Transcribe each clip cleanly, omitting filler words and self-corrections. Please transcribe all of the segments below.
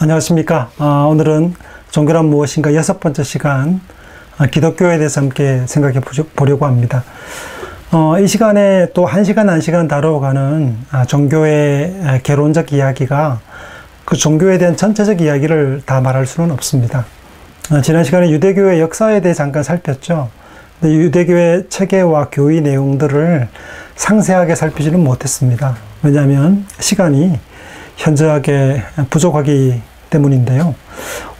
안녕하십니까. 오늘은 종교란 무엇인가 6번째 시간, 기독교에 대해서 함께 생각해 보려고 합니다. 이 시간에 또 1시간 다뤄가는 종교의 개론적 이야기가 그 종교에 대한 전체적 이야기를 다 말할 수는 없습니다. 지난 시간에 유대교의 역사에 대해 잠깐 살폈죠. 근데 유대교의 체계와 교의 내용들을 상세하게 살피지는 못했습니다. 왜냐하면 시간이 현저하게 부족하기 때문인데요.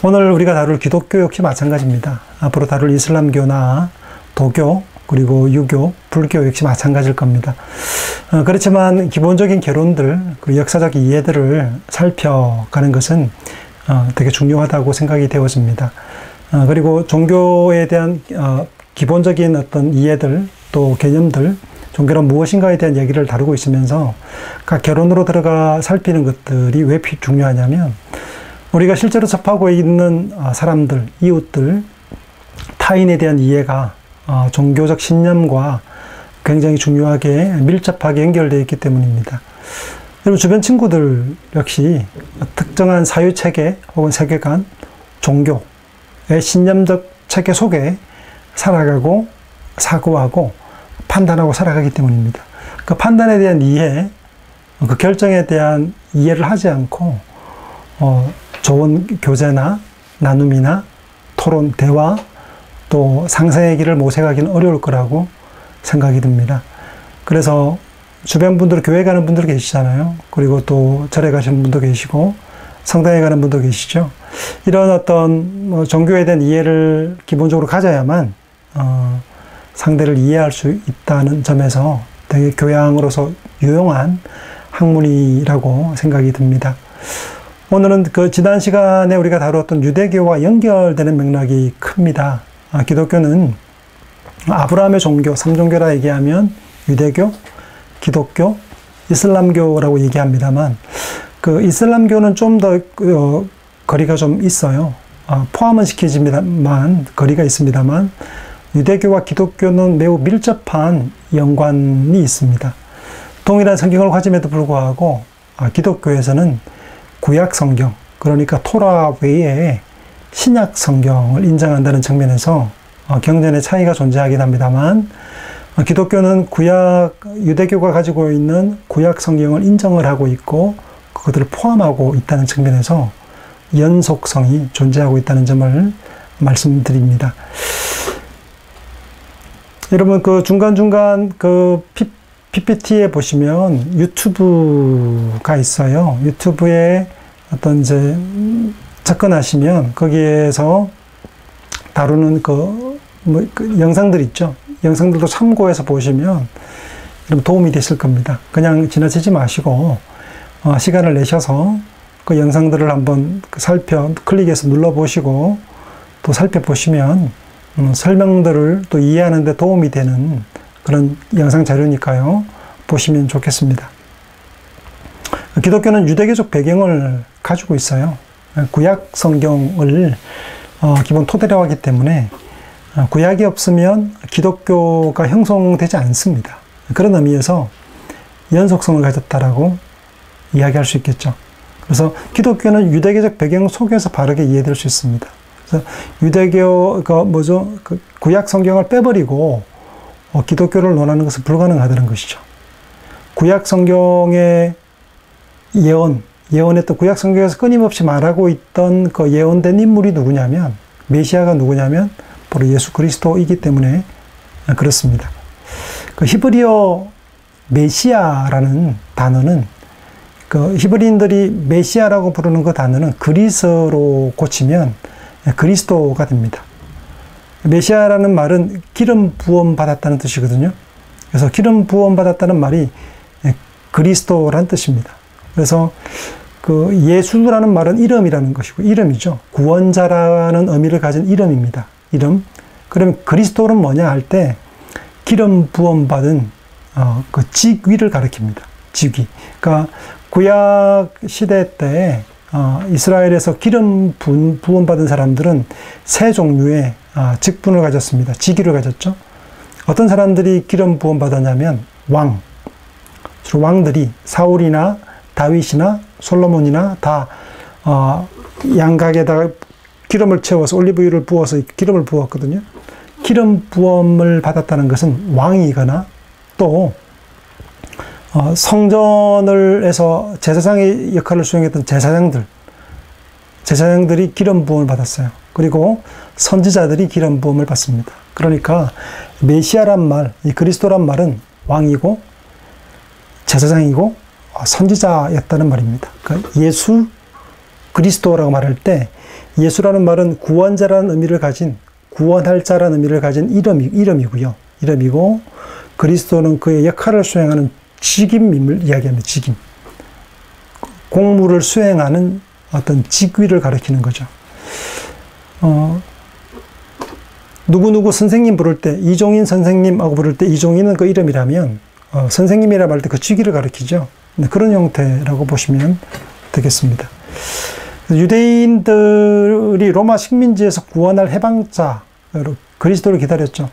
오늘 우리가 다룰 기독교 역시 마찬가지입니다. 앞으로 다룰 이슬람교나 도교, 그리고 유교, 불교 역시 마찬가지일 겁니다. 그렇지만 기본적인 개론들, 그리고 역사적 이해들을 살펴가는 것은 되게 중요하다고 생각이 되어집니다. 그리고 종교에 대한 기본적인 어떤 이해들, 또 개념들, 종교란 무엇인가에 대한 얘기를 다루고 있으면서 각 개론으로 들어가 살피는 것들이 왜 중요하냐면, 우리가 실제로 접하고 있는 사람들, 이웃들, 타인에 대한 이해가 종교적 신념과 굉장히 중요하게 밀접하게 연결되어 있기 때문입니다. 여러분 주변 친구들 역시 특정한 사유체계 혹은 세계관, 종교의 신념적 체계 속에 살아가고 사고하고 판단하고 살아가기 때문입니다. 그 판단에 대한 이해, 그 결정에 대한 이해를 하지 않고 좋은 교제나 나눔이나 토론, 대화, 또 상생의 길을 모색하기는 어려울 거라고 생각이 듭니다. 그래서 주변 분들, 교회 가는 분들 계시잖아요. 그리고 또 절에 가시는 분도 계시고 성당에 가는 분도 계시죠. 이런 어떤 종교에 대한 이해를 기본적으로 가져야만 상대를 이해할 수 있다는 점에서 되게 교양으로서 유용한 학문이라고 생각이 듭니다. 오늘은 그 지난 시간에 우리가 다루었던 유대교와 연결되는 맥락이 큽니다. 기독교는 아브라함의 종교, 3종교라 얘기하면 유대교, 기독교, 이슬람교라고 얘기합니다만, 그 이슬람교는 좀 더 거리가 좀 있어요. 포함은 시키지만 거리가 있습니다만, 유대교와 기독교는 매우 밀접한 연관이 있습니다. 동일한 성경을 가짐에도 불구하고 기독교에서는 구약 성경, 그러니까 토라 외에 신약 성경을 인정한다는 측면에서 경전의 차이가 존재하긴 합니다만, 기독교는 유대교가 가지고 있는 구약 성경을 인정을 하고 있고 그것들을 포함하고 있다는 측면에서 연속성이 존재하고 있다는 점을 말씀드립니다. 여러분 그 중간중간 그 PPT에 보시면 유튜브가 있어요. 유튜브에 어떤 이제 접근하시면 거기에서 다루는 그 영상들 있죠. 영상들도 참고해서 보시면 여러분 도움이 되실 겁니다. 그냥 지나치지 마시고 시간을 내셔서 그 영상들을 한번 클릭해서 눌러보시고 또 살펴보시면 설명들을 또 이해하는 데 도움이 되는 그런 영상 자료니까요. 보시면 좋겠습니다. 기독교는 유대교적 배경을 가지고 있어요. 구약 성경을 기본 토대로 하기 때문에 구약이 없으면 기독교가 형성되지 않습니다. 그런 의미에서 연속성을 가졌다라고 이야기할 수 있겠죠. 그래서 기독교는 유대교적 배경 속에서 바르게 이해될 수 있습니다. 그래서 유대교가 그 구약 성경을 빼버리고 기독교를 논하는 것은 불가능하다는 것이죠. 구약 성경의 예언했던 구약 성경에서 끊임없이 말하고 있던 그 예언된 인물이 누구냐면, 메시아가 누구냐면 바로 예수 그리스도이기 때문에 그렇습니다. 그 히브리어 메시아라는 단어는 그 히브리인들이 메시아라고 부르는 그 단어는 그리스어로 고치면 그리스도가 됩니다. 메시아라는 말은 기름 부음 받았다는 뜻이거든요. 그래서 기름 부음 받았다는 말이 그리스도라는 뜻입니다. 그래서 그 예수라는 말은 이름이라는 것이고, 이름이죠. 구원자라는 의미를 가진 이름입니다. 이름. 그러면 그리스도는 뭐냐 할 때 기름 부음 받은 그 직위를 가리킵니다. 직위. 그러니까 구약 시대 때 이스라엘에서 기름 부음 받은 사람들은 세 종류의 직분을 가졌습니다. 직위를 가졌죠. 어떤 사람들이 기름 부음 받았냐면 주로 왕들이 사울이나 다윗이나 솔로몬이나 다 양각에다가 기름을 채워서 올리브유를 부어서 기름을 부었거든요. 기름 부음을 받았다는 것은 왕이거나 또 성전을 해서 제사장의 역할을 수행했던 제사장들이 기름 부음을 받았어요. 그리고 선지자들이 기름 부음을 받습니다. 그러니까 메시아란 말, 이 그리스도란 말은 왕이고 제사장이고 선지자였다는 말입니다. 그러니까 예수 그리스도라고 말할 때 예수라는 말은 구원자라는 의미를 가진 구원할 자라는 의미를 가진 이름이고요. 이름이고 그리스도는 그의 역할을 수행하는 직임임을 이야기합니다. 직임. 공무를 수행하는 어떤 직위를 가리키는 거죠. 누구누구 선생님 부를 때 이종인 선생님하고 부를 때 이종인은 그 이름이라면 선생님이라 말 때 그 직위를 가리키죠. 그런 형태라고 보시면 되겠습니다. 유대인들이 로마 식민지에서 구원할 해방자 그리스도를 기다렸죠.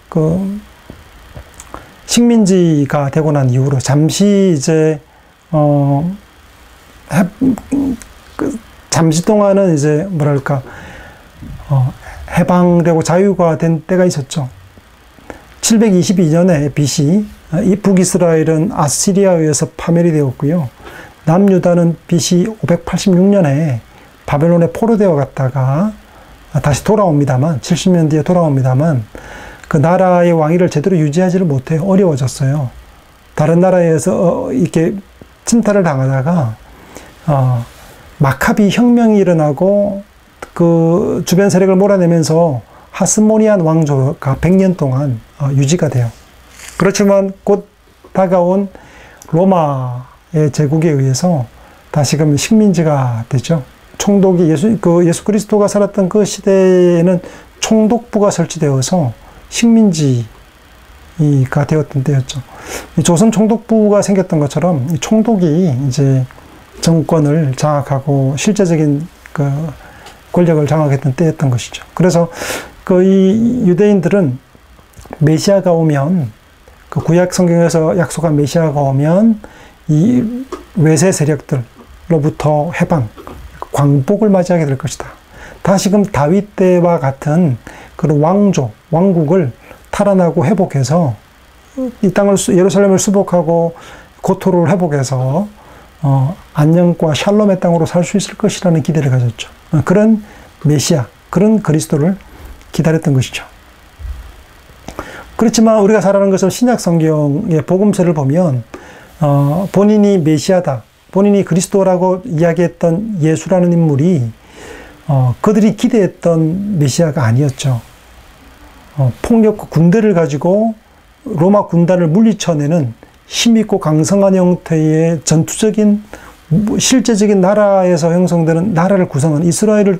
그 식민지가 되고 난 이후로 잠시 이제 잠시 동안은 이제 뭐랄까 해방되고 자유가 된 때가 있었죠. 722년에 BC 이 북이스라엘은 아시리아에 의해서 파멸이 되었고요. 남유다는 BC 586년에 바벨론에 포로되어 갔다가 다시 돌아옵니다만 70년 뒤에 돌아옵니다만 그 나라의 왕위를 제대로 유지하지를 못해요. 어려워졌어요. 다른 나라에서 이렇게 침탈을 당하다가 마카비 혁명이 일어나고 그 주변 세력을 몰아내면서 하스모니안 왕조가 100년 동안 유지가 돼요. 그렇지만 곧 다가온 로마의 제국에 의해서 다시금 식민지가 되죠. 총독이 예수 그리스도가 살았던 그 시대에는 총독부가 설치되어서 식민지가 되었던 때였죠. 조선 총독부가 생겼던 것처럼 이 총독이 이제 정권을 장악하고 실제적인 그 권력을 장악했던 때였던 것이죠. 그래서 이 유대인들은 메시아가 오면 그 구약 성경에서 약속한 메시아가 오면 이 외세 세력들로부터 해방, 광복을 맞이하게 될 것이다. 다시금 다윗 때와 같은 그런 왕국을 탈환하고 회복해서 이 땅을 예루살렘을 수복하고 고토를 회복해서 안녕과 샬롬의 땅으로 살 수 있을 것이라는 기대를 가졌죠. 그런 메시아, 그런 그리스도를 기다렸던 것이죠. 그렇지만 우리가 잘 아는 것은 신약 성경의 복음서를 보면 본인이 메시아다, 본인이 그리스도라고 이야기했던 예수라는 인물이 그들이 기대했던 메시아가 아니었죠. 폭력과 군대를 가지고 로마 군단을 물리쳐내는 힘있고 강성한 형태의 전투적인 실제적인 나라에서 형성되는 나라를 구성한 이스라엘의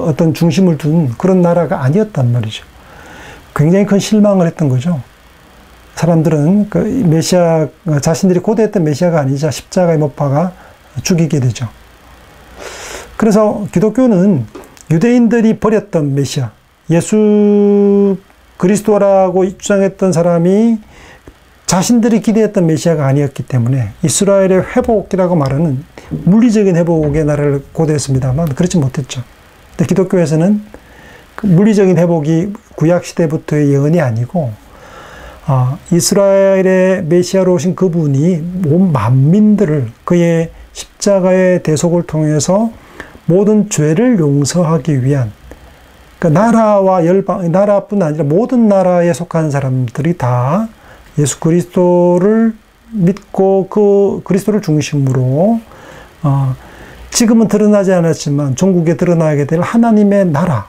어떤 중심을 둔 그런 나라가 아니었단 말이죠. 굉장히 큰 실망을 했던 거죠. 사람들은 그 메시아, 자신들이 고대했던 메시아가 아니자 십자가에 못 박아 죽이게 되죠. 그래서 기독교는 유대인들이 버렸던 메시아, 예수 그리스도라고 주장했던 사람이 자신들이 기대했던 메시아가 아니었기 때문에 이스라엘의 회복이라고 말하는 물리적인 회복의 나라를 고대했습니다만 그렇지 못했죠. 근데 기독교에서는 그 물리적인 회복이 구약시대부터의 예언이 아니고 이스라엘의 메시아로 오신 그분이 온 만민들을 그의 십자가의 대속을 통해서 모든 죄를 용서하기 위한 나라와 열방, 나라뿐 아니라 모든 나라에 속한 사람들이 다 예수 그리스도를 믿고 그 그리스도를 중심으로 지금은 드러나지 않았지만 종국에 드러나게 될 하나님의 나라,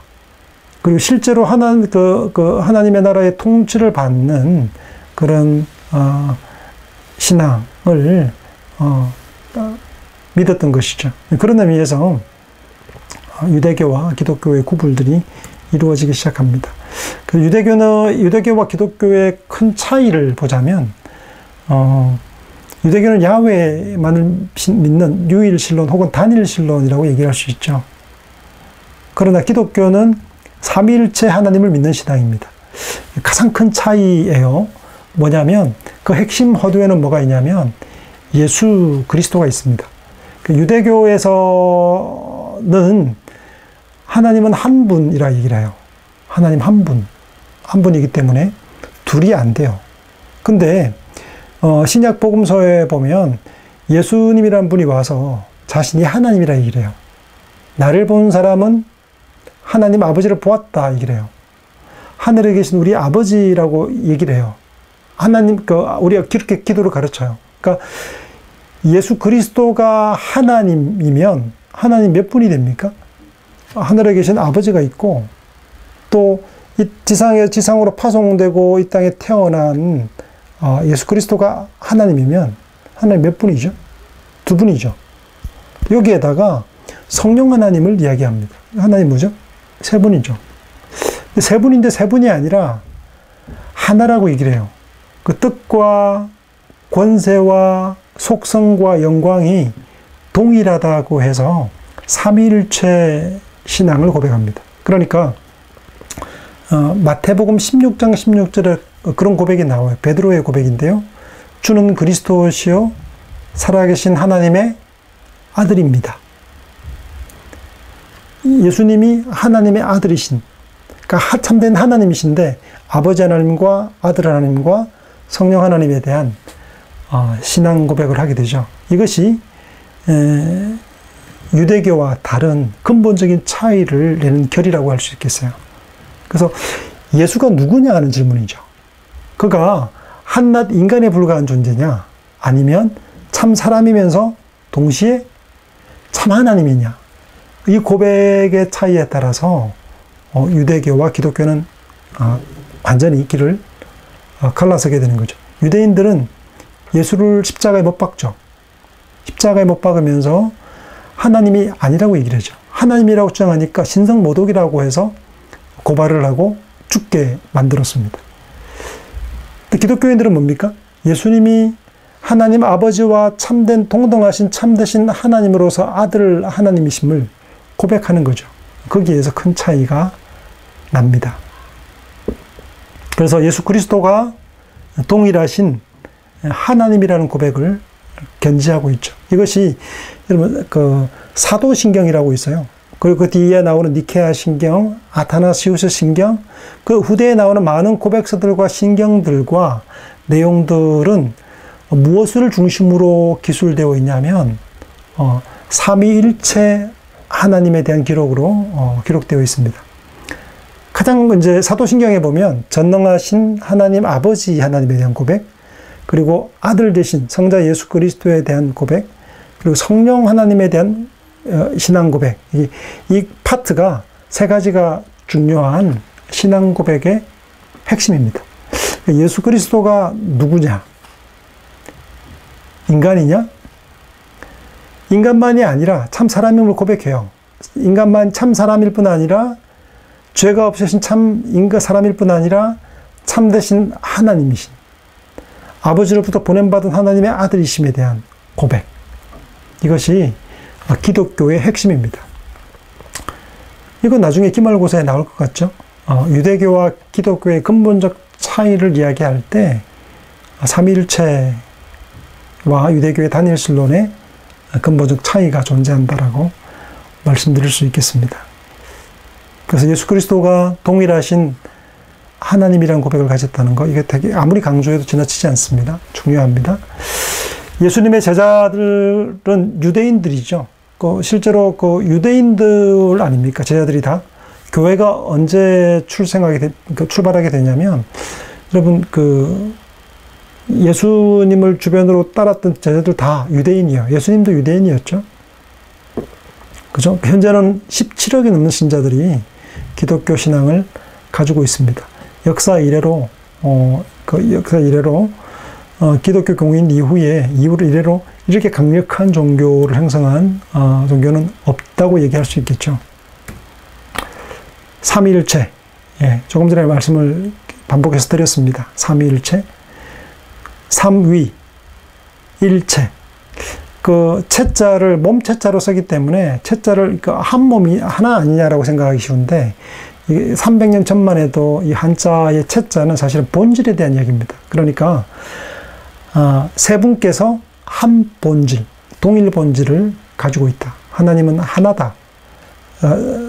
그리고 실제로 하나님의 나라의 통치를 받는 그런 신앙을 믿었던 것이죠. 그런 의미에서 유대교와 기독교의 구분들이 이루어지기 시작합니다. 그 유대교와 기독교의 큰 차이를 보자면, 유대교는 야훼만을 믿는 유일신론 혹은 단일신론이라고 얘기할 수 있죠. 그러나 기독교는 삼위일체 하나님을 믿는 신앙입니다. 가장 큰 차이예요. 뭐냐면 그 핵심 허두에는 뭐가 있냐면 예수 그리스도가 있습니다. 그 유대교에서는 하나님은 한 분이라 얘기를 해요. 하나님 한 분. 한 분이기 때문에 둘이 안 돼요. 근데 신약 복음서에 보면 예수님이란 분이 와서 자신이 하나님이라 얘기를 해요. 나를 본 사람은 하나님 아버지를 보았다 얘기를 해요. 하늘에 계신 우리 아버지라고 얘기를 해요. 하나님, 우리가 그렇게 기도를 가르쳐요. 그러니까 예수 그리스도가 하나님이면 하나님 몇 분이 됩니까? 하늘에 계신 아버지가 있고 또 이 지상으로 파송되고 이 땅에 태어난 예수 그리스도가 하나님이면 하나님 몇 분이죠? 두 분이죠. 여기에다가 성령 하나님을 이야기합니다. 하나님 뭐죠? 세 분이죠. 세 분인데 세 분이 아니라 하나라고 얘기를 해요. 그 뜻과 권세와 속성과 영광이 동일하다고 해서 삼위일체 신앙을 고백합니다. 그러니까 마태복음 16장 16절에 그런 고백이 나와요. 베드로의 고백인데요. 주는 그리스도시요 살아계신 하나님의 아들입니다. 예수님이 하나님의 아들이신, 그러니까 참된 하나님이신데 아버지 하나님과 아들 하나님과 성령 하나님에 대한 신앙 고백을 하게 되죠. 이것이 유대교와 다른 근본적인 차이를 내는 결이라고 할 수 있겠어요. 그래서 예수가 누구냐 하는 질문이죠. 그가 한낱 인간에 불과한 존재냐, 아니면 참 사람이면서 동시에 참 하나님이냐. 이 고백의 차이에 따라서 유대교와 기독교는 완전히 길을 갈라서게 되는 거죠. 유대인들은 예수를 십자가에 못 박죠. 십자가에 못 박으면서 하나님이 아니라고 얘기를 하죠. 하나님이라고 주장하니까 신성모독이라고 해서 고발을 하고 죽게 만들었습니다. 기독교인들은 뭡니까? 예수님이 하나님 아버지와 참된 동등하신 참되신 하나님으로서 아들 하나님이심을 고백하는 거죠. 거기에서 큰 차이가 납니다. 그래서 예수 그리스도가 동일하신 하나님이라는 고백을 견지하고 있죠. 이것이 여러분 사도신경이라고 있어요. 그리고 그 뒤에 나오는 니케아 신경, 아타나시우스 신경, 그 후대에 나오는 많은 고백서들과 신경들과 내용들은 무엇을 중심으로 기술되어 있냐면 삼위일체 하나님에 대한 기록으로 기록되어 있습니다. 가장 이제 사도신경에 보면 전능하신 하나님 아버지 하나님에 대한 고백, 그리고 아들 되신 성자 예수 그리스도에 대한 고백, 그리고 성령 하나님에 대한 신앙 고백. 이 파트가 세 가지가 중요한 신앙 고백의 핵심입니다. 예수 그리스도가 누구냐? 인간이냐? 인간만이 아니라 참 사람임을 고백해요. 인간만 참 사람일 뿐 아니라 죄가 없으신 참 인간 사람일 뿐 아니라 참 되신 하나님이신 아버지로부터 보냄받은 하나님의 아들이심에 대한 고백. 이것이 기독교의 핵심입니다. 이건 나중에 기말고사에 나올 것 같죠? 유대교와 기독교의 근본적 차이를 이야기할 때 삼위일체와 유대교의 단일신론의 근본적 차이가 존재한다라고 말씀드릴 수 있겠습니다. 그래서 예수 그리스도가 동일하신 하나님이라는 고백을 가졌다는 거, 이게 되게 아무리 강조해도 지나치지 않습니다. 중요합니다. 예수님의 제자들은 유대인들이죠. 실제로 유대인들 아닙니까? 제자들이 다. 교회가 언제 출발하게 되냐면, 여러분, 예수님을 주변으로 따랐던 제자들 다 유대인이에요. 예수님도 유대인이었죠. 그죠? 현재는 17억이 넘는 신자들이 기독교 신앙을 가지고 있습니다. 역사 이래로 기독교 공인 이래로 이렇게 강력한 종교를 형성한 종교는 없다고 얘기할 수 있겠죠. 삼위일체, 조금 전에 말씀을 반복해서 드렸습니다. 삼위일체, 삼위, 일체. 채자를 몸체자로 쓰기 때문에 채자를 한 몸이 하나 아니냐라고 생각하기 쉬운데, 300년 전만 해도 이 한자의 채자는 사실은 본질에 대한 이야기입니다. 그러니까 세 분께서 한 본질, 동일 본질을 가지고 있다. 하나님은 하나다.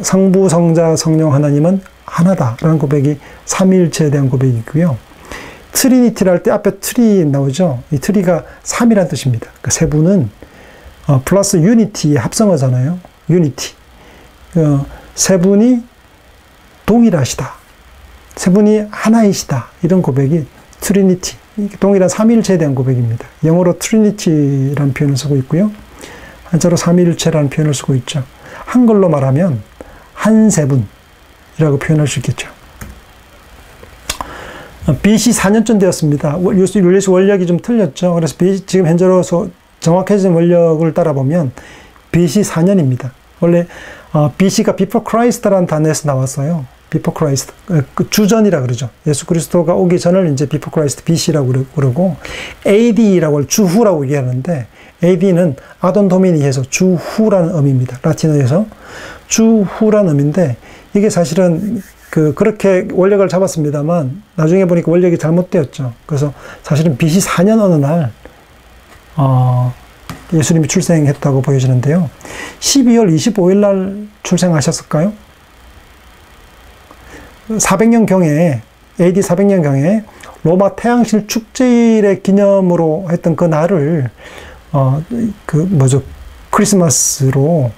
성부, 성자, 성령 하나님은 하나다라는 고백이 삼위일체에 대한 고백이고요. 트리니티를 할 때 앞에 트리 나오죠. 이 트리가 3이라는 뜻입니다. 그 세 분은 플러스 유니티의 합성어잖아요. 유니티. 세 분이 동일하시다. 세 분이 하나이시다. 이런 고백이 트리니티. 동일한 삼위일체에 대한 고백입니다. 영어로 트리니티라는 표현을 쓰고 있고요. 한자로 삼위일체라는 표현을 쓰고 있죠. 한글로 말하면 한세분이라고 표현할 수 있겠죠. BC 4년쯤 되었습니다. 율리스 원력이 좀 틀렸죠. 그래서 지금 현재로서 정확해진 원력을 따라보면 BC 4년입니다. 원래 BC가 Before Christ라는 단어에서 나왔어요. Before Christ. 그 주전이라 그러죠. 예수 그리스도가 오기 전을 이제 Before Christ, BC라고 그러고 AD라고 주후라고 얘기하는데 AD는 아돈 도미니에서 주후라는 의미입니다. 라틴어에서 주후라는 의미인데 이게 사실은 그렇게 원력을 잡았습니다만 나중에 보니까 원력이 잘못되었죠. 그래서 사실은 BC 4년 어느 날 예수님이 출생했다고 보여지는데요. 12월 25일 날 출생하셨을까요? 400년경에 AD 400년경에 로마 태양실 축제일의 기념으로 했던 그 날을 크리스마스로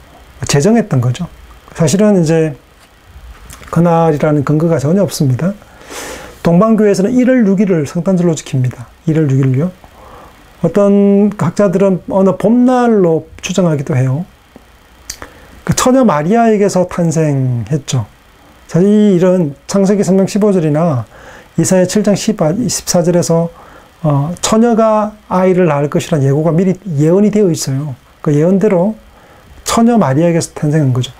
제정했던 거죠. 사실은 이제 그날이라는 근거가 전혀 없습니다. 동방교회에서는 1월 6일을 성탄절로 지킵니다. 1월 6일요. 어떤 학자들은 어느 봄날로 추정하기도 해요. 처녀 마리아에게서 탄생했죠. 사실 이 일은 창세기 3장 15절이나 이사야 7장 14절에서 처녀가 아이를 낳을 것이라는 예고가 미리 예언이 되어 있어요. 그 예언대로 처녀 마리아에게서 탄생한 거죠.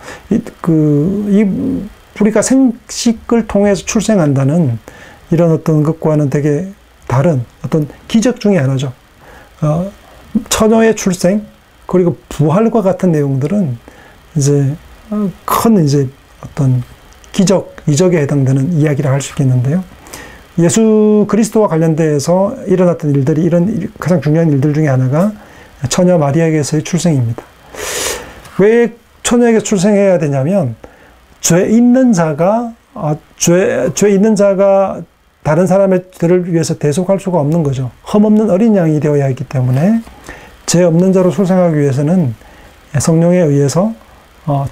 우리가 생식을 통해서 출생한다는 이런 어떤 것과는 되게 다른 어떤 기적 중에 하나죠. 처녀의 출생, 그리고 부활과 같은 내용들은 이제 큰 이제 어떤 기적, 이적에 해당되는 이야기를 할 수 있겠는데요. 예수 그리스도와 관련돼서 일어났던 일들이 이런 가장 중요한 일들 중에 하나가 처녀 마리아에게서의 출생입니다. 왜 처녀에게 출생해야 되냐면 죄 있는 자가 다른 사람들을 위해서 대속할 수가 없는 거죠. 흠없는 어린 양이 되어야 했기 때문에 죄 없는 자로 출생하기 위해서는 성령에 의해서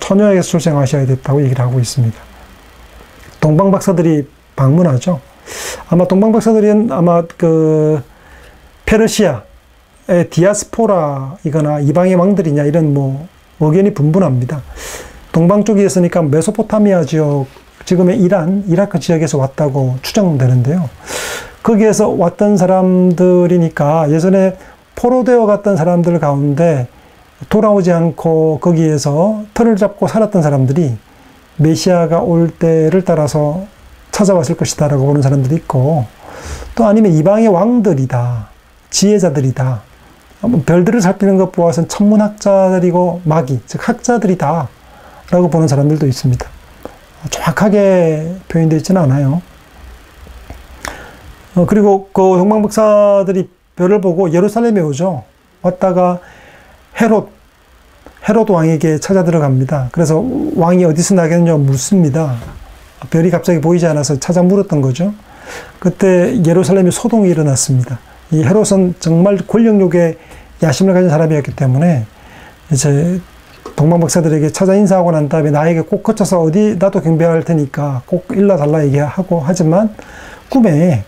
처녀에게 출생하셔야 됐다고 얘기를 하고 있습니다. 동방 박사들이 방문하죠. 아마 동방 박사들은 페르시아의 디아스포라이거나 이방의 왕들이냐 이런 의견이 분분합니다. 동방 쪽에 있으니까 메소포타미아 지역, 지금의 이라크 지역에서 왔다고 추정되는데요. 거기에서 왔던 사람들이니까 예전에 포로되어 갔던 사람들 가운데 돌아오지 않고 거기에서 터를 잡고 살았던 사람들이 메시아가 올 때를 따라서 찾아왔을 것이다 라고 보는 사람들이 있고, 또 아니면 이방의 왕들이다, 지혜자들이다, 별들을 살피는 것 보아서는 천문학자들이고 마기, 즉 학자들이다 라고 보는 사람들도 있습니다. 정확하게 표현되어 있지는 않아요. 그리고 그 동방 박사들이 별을 보고 예루살렘에 오죠. 왔다가 헤롯 왕에게 찾아 들어갑니다. 그래서 왕이 어디서 나겠느냐 묻습니다. 별이 갑자기 보이지 않아서 찾아 물었던 거죠. 그때 예루살렘에 소동이 일어났습니다. 이 헤롯은 정말 권력욕에 야심을 가진 사람이었기 때문에 이제 동방 박사들에게 찾아 인사하고 난 다음에 나에게 꼭 거쳐서 어디 나도 경배할 테니까 꼭 일러달라 얘기하고, 하지만 꿈에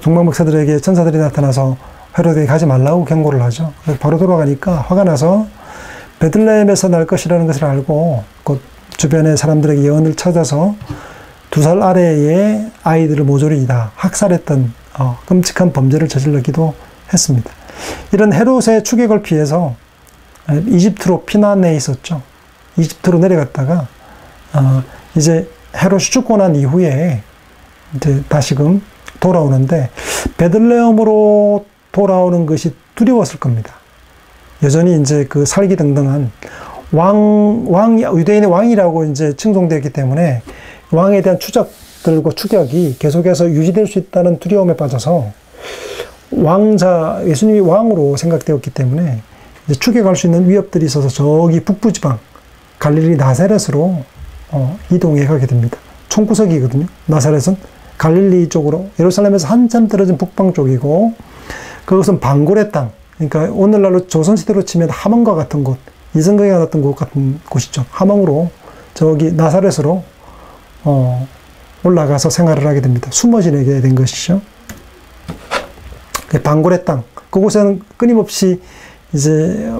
동방 박사들에게 천사들이 나타나서 헤롯에게 가지 말라고 경고를 하죠. 그래서 바로 돌아가니까 화가 나서 베들레헴에서 날 것이라는 것을 알고 곧 주변의 사람들에게 예언을 찾아서 2살 아래의 아이들을 모조리 다 학살했던 끔찍한 범죄를 저질러기도 했습니다. 이런 헤롯의 추격을 피해서 이집트로 피난해 있었죠. 이집트로 내려갔다가 이제 헤롯이 죽고 난 이후에 이제 다시금 돌아오는데 베들레헴으로 돌아오는 것이 두려웠을 겁니다. 여전히 이제 그 살기등등한 유대인의 왕이라고 이제 칭송되었기 때문에 왕에 대한 추적들과 추격이 계속해서 유지될 수 있다는 두려움에 빠져서 예수님이 왕으로 생각되었기 때문에 이제 추격할 수 있는 위협들이 있어서 저기 북부지방 갈릴리 나사렛으로 이동해 가게 됩니다. 총구석이거든요. 나사렛은 갈릴리 쪽으로, 예루살렘에서 한참 떨어진 북방 쪽이고, 그것은 방골의 땅, 그러니까 오늘날로 조선시대로 치면 함흥과 같은 곳, 이성경에 나왔던 곳 같은 곳이죠. 함흥으로 저기 나사렛으로 올라가서 생활을 하게 됩니다. 숨어 지내게 된 것이죠. 방골의 땅, 그곳에는 끊임없이 이제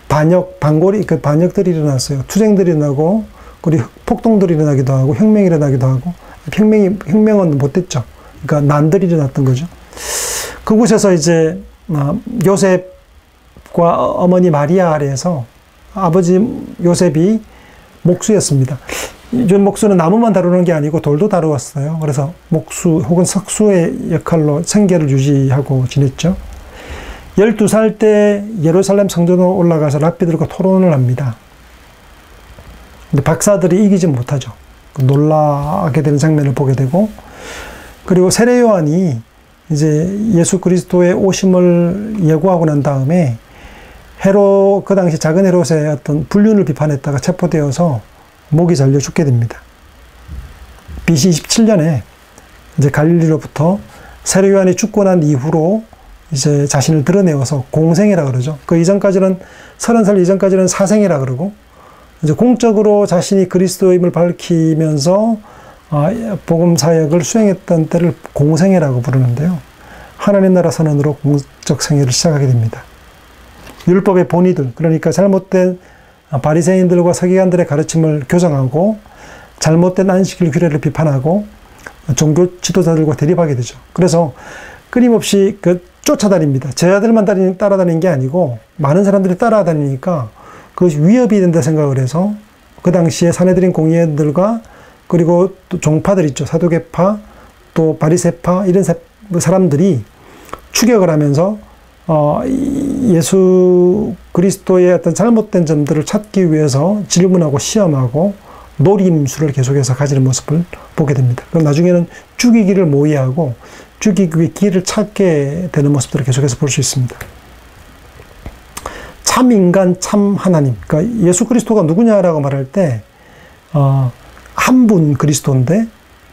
반골이, 그 반역들이 일어났어요. 투쟁들이 일어나고, 그리고 폭동들이 일어나기도 하고, 혁명이 일어나기도 하고, 혁명은 못됐죠. 그러니까 난들이 일어났던 거죠. 그곳에서 이제 요셉과 어머니 마리아 아래에서 아버지 요셉이 목수였습니다. 이전 목수는 나무만 다루는 게 아니고 돌도 다루었어요. 그래서 목수 혹은 석수의 역할로 생계를 유지하고 지냈죠. 12살 때 예루살렘 성전으로 올라가서 랍비들과 토론을 합니다. 근데 박사들이 이기지 못하죠. 놀라게 되는 장면을 보게 되고, 그리고 세례 요한이 이제 예수 그리스도의 오심을 예고하고 난 다음에 그 당시 작은 헤롯의 어떤 불륜을 비판했다가 체포되어서 목이 잘려 죽게 됩니다. BC 27년에 이제 갈릴리로부터 세례 요한이 죽고 난 이후로 이제 자신을 드러내어서 공생이라 그러죠. 그 이전까지는 30살 이전까지는 사생이라 그러고, 이제 공적으로 자신이 그리스도임을 밝히면서 복음 사역을 수행했던 때를 공생애라고 부르는데요. 하나님 나라 선언으로 공적 생애를 시작하게 됩니다. 율법의 본의들, 그러니까 잘못된 바리새인들과 서기관들의 가르침을 교정하고, 잘못된 안식일 규례를 비판하고, 종교 지도자들과 대립하게 되죠. 그래서 끊임없이 쫓아다닙니다. 제자들만 따라다니는 게 아니고 많은 사람들이 따라다니니까 그것이 위협이 된다 생각을 해서 그 당시에 사내들인 공의원들과 그리고 또 종파들 있죠. 사두개파, 또 바리새파 이런 사람들이 추격을 하면서 예수 그리스도의 어떤 잘못된 점들을 찾기 위해서 질문하고 시험하고 노림수를 계속해서 가지는 모습을 보게 됩니다. 그럼 나중에는 죽이기를 모의하고 죽이기 위해 길을 찾게 되는 모습들을 계속해서 볼 수 있습니다. 참 인간, 참 하나님. 그러니까 예수 그리스도가 누구냐라고 말할 때 한 분 그리스도인데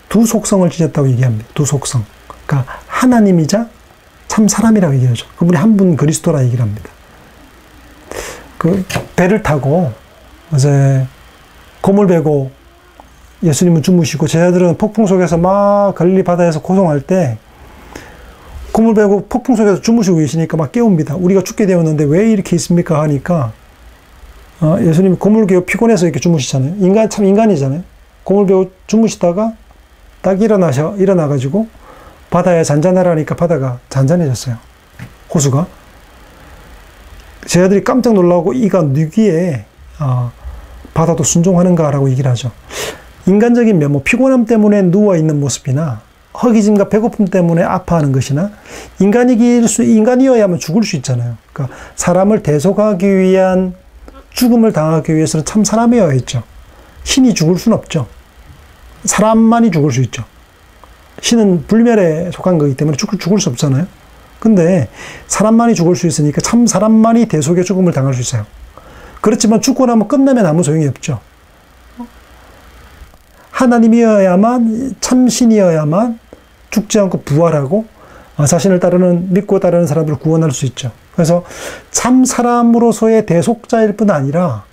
두 속성을 지녔다고 얘기합니다. 두 속성. 그러니까 하나님이자 참 사람이라고 얘기하죠. 그분이 한 분 그리스도라 얘기를 합니다. 그 배를 타고 이제 고물 베고 예수님은 주무시고 제자들은 폭풍 속에서 막 갈릴리 바다에서 고송할 때 고물 베고 폭풍 속에서 주무시고 계시니까 막 깨웁니다. 우리가 죽게 되었는데 왜 이렇게 있습니까? 하니까 예수님이 고물 베고 피곤해서 이렇게 주무시잖아요. 참 인간이잖아요. 고물 베고 주무시다가 딱 일어나가지고 바다에 잔잔하라니까 바다가 잔잔해졌어요. 호수가. 제자들이 깜짝 놀라고 이가 뉘기에 바다도 순종하는가라고 얘기를 하죠. 인간적인 면모, 피곤함 때문에 누워있는 모습이나 허기짐과 배고픔 때문에 아파하는 것이나 인간이어야만 죽을 수 있잖아요. 그러니까 사람을 대속하기 위한 죽음을 당하기 위해서는 참 사람이어야 했죠. 신이 죽을 수는 없죠. 사람만이 죽을 수 있죠. 신은 불멸에 속한 거기 때문에 죽을 수 없잖아요. 근데 사람만이 죽을 수 있으니까 참 사람만이 대속의 죽음을 당할 수 있어요. 그렇지만 죽고 나면 끝나면 아무 소용이 없죠. 하나님이어야만, 참신이어야만 죽지 않고 부활하고 자신을 믿고 따르는 사람들을 구원할 수 있죠. 그래서 참 사람으로서의 대속자일 뿐 아니라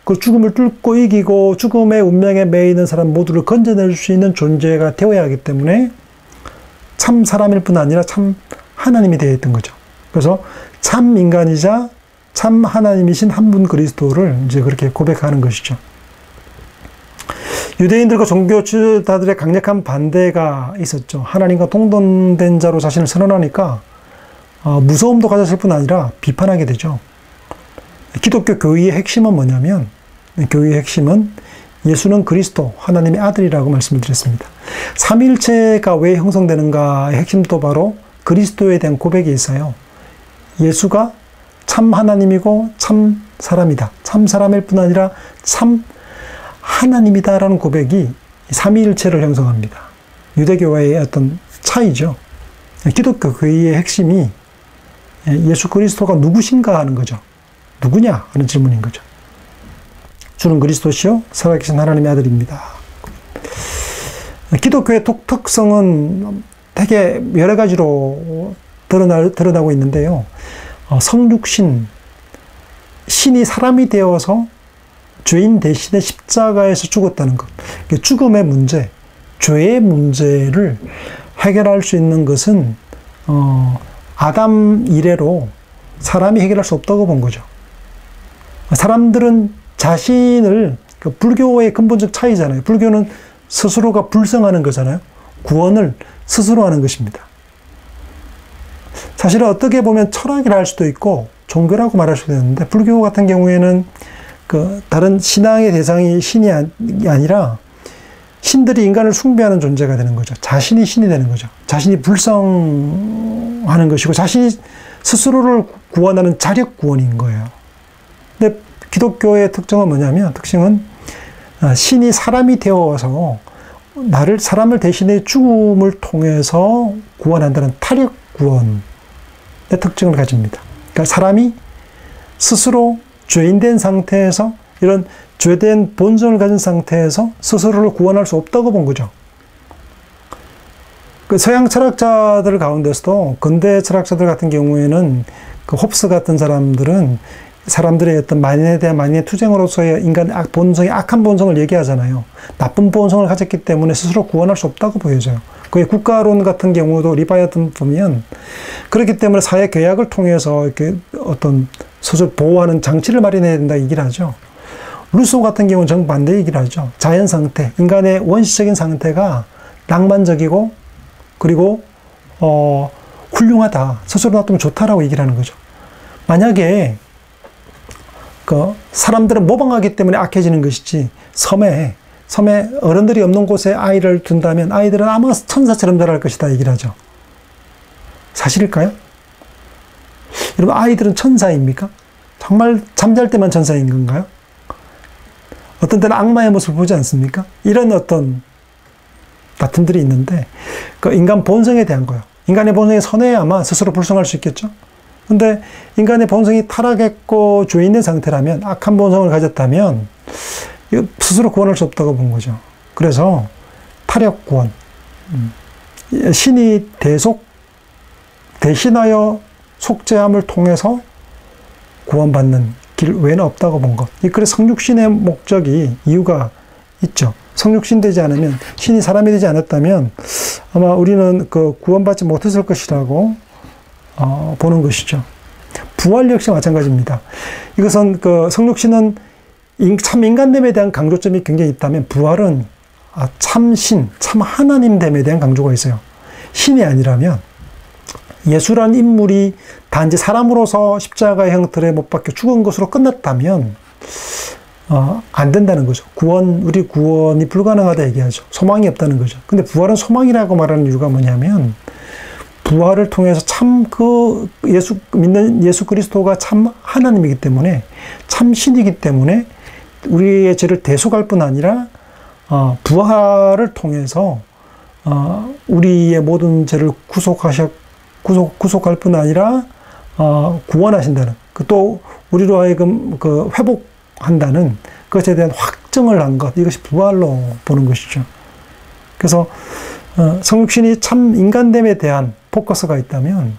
그 죽음을 뚫고 이기고 죽음의 운명에 매이는 사람 모두를 건져낼 수 있는 존재가 되어야 하기 때문에 참 사람일 뿐 아니라 참 하나님이 되어 있던 거죠. 그래서 참 인간이자 참 하나님이신 한 분 그리스도를 이제 그렇게 고백하는 것이죠. 유대인들과 종교 지도자들의 강력한 반대가 있었죠. 하나님과 동등된 자로 자신을 선언하니까 무서움도 가졌을 뿐 아니라 비판하게 되죠. 기독교 교의의 핵심은 뭐냐면, 교의의 핵심은 예수는 그리스도, 하나님의 아들이라고 말씀을 드렸습니다. 삼위일체가 왜 형성되는가의 핵심도 바로 그리스도에 대한 고백이 있어요. 예수가 참 하나님이고 참 사람이다. 참 사람일 뿐 아니라 참 하나님이다라는 고백이 삼위일체를 형성합니다. 유대교와의 어떤 차이죠. 기독교 교의의 핵심이 예수 그리스도가 누구신가 하는 거죠. 누구냐? 하는 질문인 거죠. 주는 그리스도시요 살아계신 하나님의 아들입니다. 기독교의 특성은 되게 여러 가지로 드러나고 있는데요. 성육신, 신이 사람이 되어서 죄인 대신에 십자가에서 죽었다는 것. 죽음의 문제, 죄의 문제를 해결할 수 있는 것은 아담 이래로 사람이 해결할 수 없다고 본 거죠. 사람들은 자신을, 불교의 근본적 차이잖아요. 불교는 스스로가 불성하는 거잖아요. 구원을 스스로 하는 것입니다. 사실은 어떻게 보면 철학이라 할 수도 있고 종교라고 말할 수도 있는데, 불교 같은 경우에는 다른 신앙의 대상이 신이 아니라 신들이 인간을 숭배하는 존재가 되는 거죠. 자신이 신이 되는 거죠. 자신이 불성하는 것이고 자신이 스스로를 구원하는 자력 구원인 거예요. 근데 기독교의 특징은 뭐냐면, 신이 사람이 되어서 사람을 대신해 죽음을 통해서 구원한다는 타력 구원의 특징을 가집니다. 그러니까 사람이 스스로 죄인된 상태에서, 이런 죄된 본성을 가진 상태에서 스스로를 구원할 수 없다고 본 거죠. 서양 철학자들 가운데서도, 근대 철학자들 같은 경우에는 홉스 같은 사람들의 어떤 만인의 투쟁으로서의 인간의 본성이 악한 본성을 얘기하잖아요. 나쁜 본성을 가졌기 때문에 스스로 구원할 수 없다고 보여져요. 그의 국가론 같은 경우도 리바이아탄 보면, 그렇기 때문에 사회 계약을 통해서 이렇게 어떤 스스로 보호하는 장치를 마련해야 된다 얘기를 하죠. 루소 같은 경우는 정반대 얘기를 하죠. 자연 상태, 인간의 원시적인 상태가 낭만적이고, 그리고 훌륭하다, 스스로 놔두면 좋다라고 얘기를 하는 거죠. 만약에 사람들은 모방하기 때문에 악해지는 것이지, 섬에 어른들이 없는 곳에 아이를 둔다면 아이들은 아마 천사처럼 자랄 것이다 얘기를 하죠. 사실일까요? 여러분, 아이들은 천사입니까? 정말 잠잘 때만 천사인 건가요? 어떤 때는 악마의 모습을 보지 않습니까? 이런 어떤 다툼들이 있는데, 인간 본성에 대한 거예요. 인간의 본성이 선해야만 스스로 불성할 수 있겠죠? 근데 인간의 본성이 타락했고 죄인된 상태라면, 악한 본성을 가졌다면 스스로 구원할 수 없다고 본 거죠. 그래서 타력 구원, 신이 대신하여 속죄함을 통해서 구원받는 길 외에는 없다고 본 것. 그래서 성육신의 목적이, 이유가 있죠. 성육신 되지 않으면, 신이 사람이 되지 않았다면 아마 우리는 구원받지 못했을 것이라고 보는 것이죠. 부활 역시 마찬가지입니다. 이것은 성육신은 참 인간됨에 대한 강조점이 굉장히 있다면, 부활은 참 신, 참 하나님됨에 대한 강조가 있어요. 신이 아니라면, 예수란 인물이 단지 사람으로서 십자가의 형틀에 못 박혀 죽은 것으로 끝났다면 안 된다는 거죠. 우리 구원이 불가능하다 얘기하죠. 소망이 없다는 거죠. 근데 부활은 소망이라고 말하는 이유가 뭐냐면, 부활을 통해서 믿는 예수 그리스도가 참 하나님이기 때문에, 참 신이기 때문에 우리의 죄를 대속할 뿐 아니라 부활을 통해서 우리의 모든 죄를 구속할 뿐 아니라 구원하신다는, 또 우리로 하여금 회복한다는 것에 대한 확정을 한 것, 이것이 부활로 보는 것이죠. 그래서 성육신이 참 인간됨에 대한 포커스가 있다면,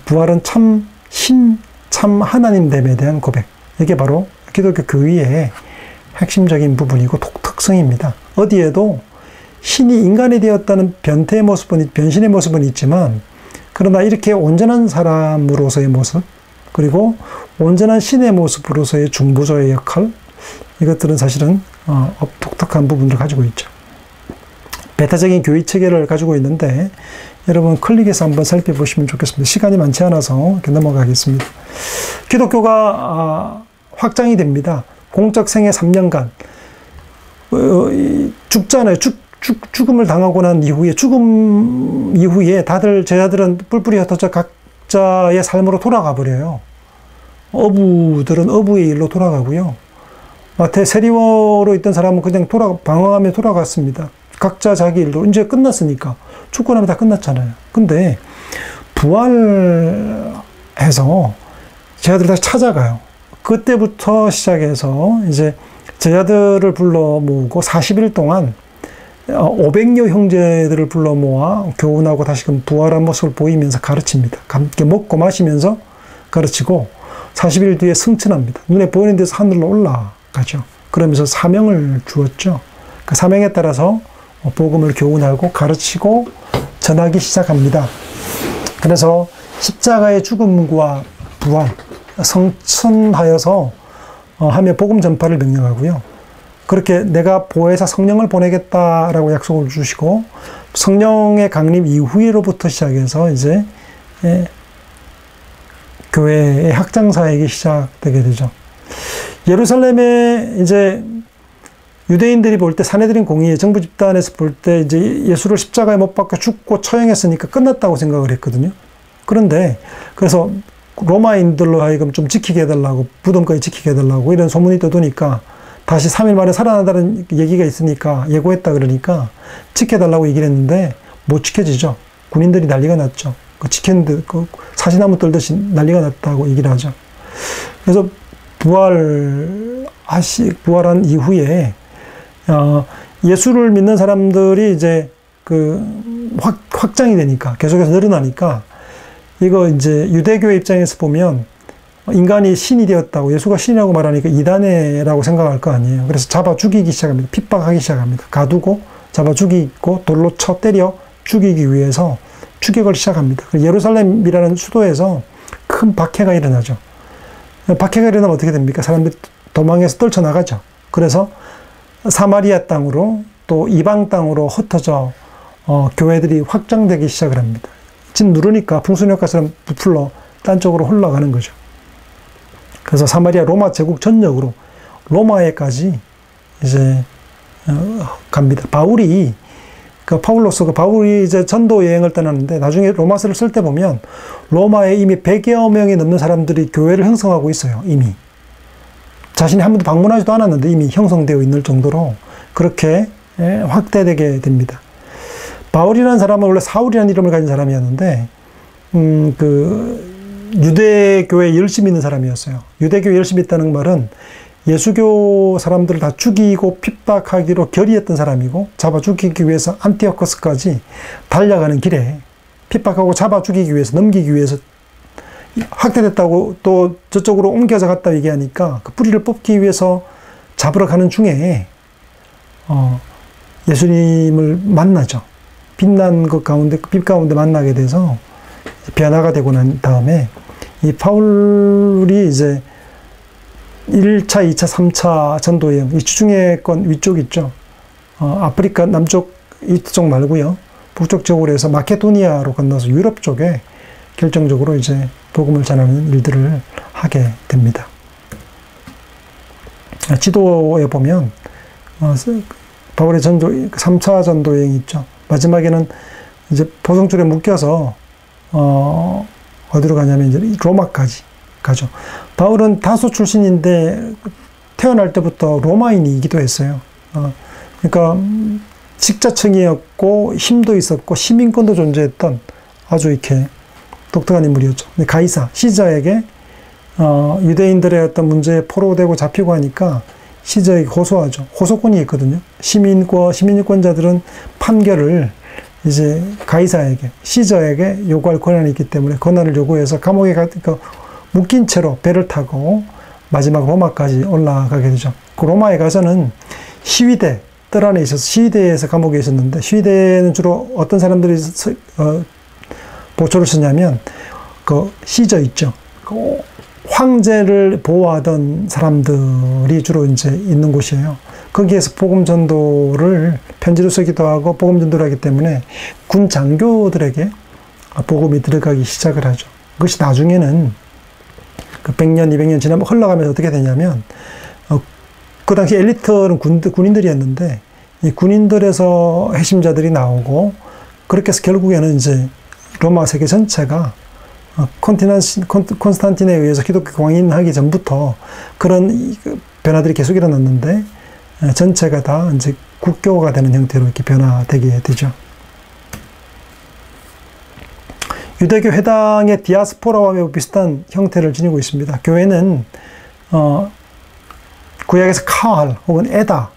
부활은 참 신, 참 하나님됨에 대한 고백, 이게 바로 기독교 교리의 핵심적인 부분이고 특성입니다. 어디에도 신이 인간이 되었다는 변신의 모습은 있지만, 그러나 이렇게 온전한 사람으로서의 모습, 그리고 온전한 신의 모습으로서의 중보자의 역할, 이것들은 사실은 독특한 부분을 가지고 있죠. 배타적인 교회 체계를 가지고 있는데, 여러분 클릭해서 한번 살펴보시면 좋겠습니다. 시간이 많지 않아서 이렇게 넘어가겠습니다. 기독교가 확장이 됩니다. 공적 생애 3년간 죽잖아요. 죽음을 당하고 난 이후에, 죽음 이후에 다들 제자들은 뿔뿔이 흩어져 각자의 삶으로 돌아가 버려요. 어부들은 어부의 일로 돌아가고요. 세리워로 있던 사람은 그냥 방황하며 돌아갔습니다. 각자 자기 일로. 이제 끝났으니까. 죽고 나면 다 끝났잖아요. 근데 부활해서 제자들 다시 찾아가요. 그때부터 시작해서 이제 제자들을 불러 모으고 40일 동안 500여 형제들을 불러 모아 교훈하고 다시금 부활한 모습을 보이면서 가르칩니다. 함께 먹고 마시면서 가르치고 40일 뒤에 승천합니다. 눈에 보이는 데서 하늘로 올라가죠. 그러면서 사명을 주었죠. 그 사명에 따라서 복음을 교훈하고 가르치고 전하기 시작합니다. 그래서 십자가의 죽음과 부활, 성천하여서 하며 복음 전파를 명령하고요. 그렇게 내가 보혜사 성령을 보내겠다라고 약속을 주시고 성령의 강림 이후로부터 시작해서 이제 교회의 확장 사역이 시작되게 되죠. 예루살렘에 이제 유대인들이 볼 때 사내들인 공의 정부 집단에서 볼 때 이제 예수를 십자가에 못 박혀 죽고 처형했으니까 끝났다고 생각을 했거든요. 그런데 그래서 로마인들로 하여금 좀 지키게 해달라고, 무덤까지 지키게 해달라고 이런 소문이 떠도니까 다시 3일 만에 살아나다는 얘기가 있으니까 예고했다 그러니까 지켜달라고 얘기를 했는데 못 지켜지죠. 군인들이 난리가 났죠. 그 지켰는데 그 사시나무 떨듯이 난리가 났다고 얘기를 하죠. 그래서 부활한 이후에 예수를 믿는 사람들이 이제 그 확장이 되니까 계속해서 늘어나니까 이거 이제 유대교의 입장에서 보면 인간이 신이 되었다고, 예수가 신이라고 말하니까 이단해라고 생각할 거 아니에요. 그래서 잡아 죽이기 시작합니다. 핍박하기 시작합니다. 가두고 잡아 죽이고 돌로 쳐 때려 죽이기 위해서 추격을 시작합니다. 예루살렘이라는 수도에서 큰 박해가 일어나죠. 박해가 일어나면 어떻게 됩니까? 사람들이 도망해서 떨쳐나가죠. 그래서 사마리아 땅으로 또 이방 땅으로 흩어져 교회들이 확장되기 시작을 합니다. 진 누르니까 풍수역가처럼 부풀러 딴 쪽으로 흘러가는 거죠. 그래서 사마리아 로마 제국 전역으로 로마에까지 이제 갑니다. 바울이 이제 전도 여행을 떠나는데 나중에 로마서를 쓸 때 보면 로마에 이미 100여 명이 넘는 사람들이 교회를 형성하고 있어요. 이미. 자신이 한 번도 방문하지도 않았는데 이미 형성되어 있는 정도로 그렇게 확대되게 됩니다. 바울이라는 사람은 원래 사울이라는 이름을 가진 사람이었는데 유대교에 열심히 있는 사람이었어요. 유대교에 열심히 있다는 말은 예수교 사람들을 다 죽이고 핍박하기로 결의했던 사람이고 잡아 죽이기 위해서 안티오코스까지 달려가는 길에 핍박하고 잡아 죽이기 위해서, 넘기기 위해서 확대됐다고 또 저쪽으로 옮겨져 갔다 얘기하니까 그 뿌리를 뽑기 위해서 잡으러 가는 중에 예수님을 만나죠. 빛난 것 가운데, 빛 가운데 만나게 돼서 변화가 되고 난 다음에 이 바울이 이제 1차, 2차, 3차 전도여행, 이 주중해권 위쪽 있죠. 아프리카 남쪽 이쪽 말고요. 북쪽 쪽으로 해서 마케도니아로 건너서 유럽 쪽에 결정적으로 이제 복음을 전하는 일들을 하게 됩니다. 지도에 보면 바울의 3차 전도여행이 있죠. 마지막에는 이제 포성줄에 묶여서 어디로 가냐면 이제 로마까지 가죠. 바울은 다소 출신인데 태어날 때부터 로마인이기도 했어요. 그러니까 식자층이었고 힘도 있었고 시민권도 존재했던 아주 이렇게 독특한 인물이었죠. 가이사, 시저에게 유대인들의 어떤 문제에 포로되고 잡히고 하니까 시저에게 호소하죠. 호소권이 있거든요. 시민권자들은 판결을 이제 가이사에게, 시저에게 요구할 권한이 있기 때문에 권한을 요구해서 감옥에 묶인 채로 배를 타고 마지막 로마까지 올라가게 되죠. 그 로마에 가서는 시위대, 뜰 안에 있어서 시위대에서 감옥에 있었는데, 시위대는 주로 어떤 사람들이 보초를 쓰냐면 그 시저 있죠. 그 황제를 보호하던 사람들이 주로 이제 있는 곳이에요. 거기에서 복음 전도를 편지로 쓰기도 하고 복음 전도를 하기 때문에 군 장교들에게 복음이 들어가기 시작을 하죠. 그것이 나중에는 그 100년, 200년 지나면 흘러가면서 어떻게 되냐면 그 당시 엘리트는 군인들이었는데 이 군인들에서 핵심자들이 나오고 그렇게 해서 결국에는 이제 로마 세계 전체가 콘스탄틴에 의해서 기독교 공인하기 전부터 그런 변화들이 계속 일어났는데 전체가 다 이제 국교가 되는 형태로 이렇게 변화되게 되죠. 유대교 회당의 디아스포라와 매우 비슷한 형태를 지니고 있습니다. 교회는 구약에서 카할 혹은 에다라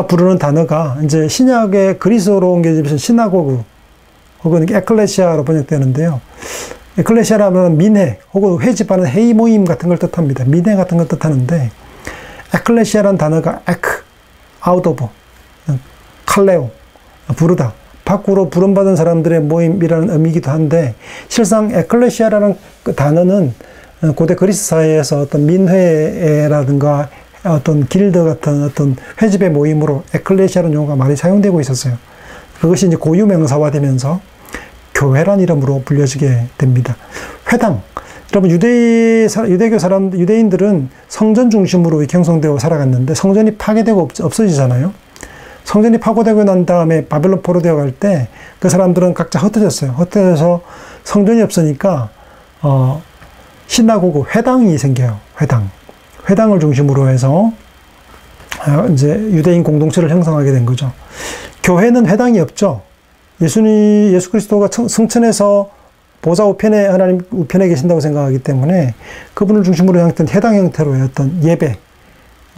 부르는 단어가 이제 신약의 그리스어로 옮겨지면서 시나고그 혹은 에클레시아로 번역되는데요. 에클레시아라면 민회 혹은 회집하는 회의 모임 같은 걸 뜻합니다. 민회 같은 걸 뜻하는데 에클레시아라는 단어가 에크, out of, 칼레오, 부르다, 밖으로 부름받은 사람들의 모임이라는 의미이기도 한데 실상 에클레시아라는 그 단어는 고대 그리스 사회에서 어떤 민회라든가 어떤 길드 같은 어떤 회집의 모임으로 에클레시아라는 용어가 많이 사용되고 있었어요. 그것이 이제 고유명사화되면서 교회란 이름으로 불려지게 됩니다. 회당. 여러분, 유대교 유대인들은 성전 중심으로 형성되어 살아갔는데 성전이 파괴되고 없어지잖아요. 성전이 파괴되고 난 다음에 바벨론 포로되어 갈 때 그 사람들은 각자 흩어졌어요. 흩어져서 성전이 없으니까, 시나고그 회당이 생겨요. 회당. 회당을 중심으로 해서, 이제 유대인 공동체를 형성하게 된 거죠. 교회는 회당이 없죠. 예수 그리스도가 승천해서 보좌 우편에, 하나님 우편에 계신다고 생각하기 때문에 그분을 중심으로 형성된 회당 형태로의 어떤 예배.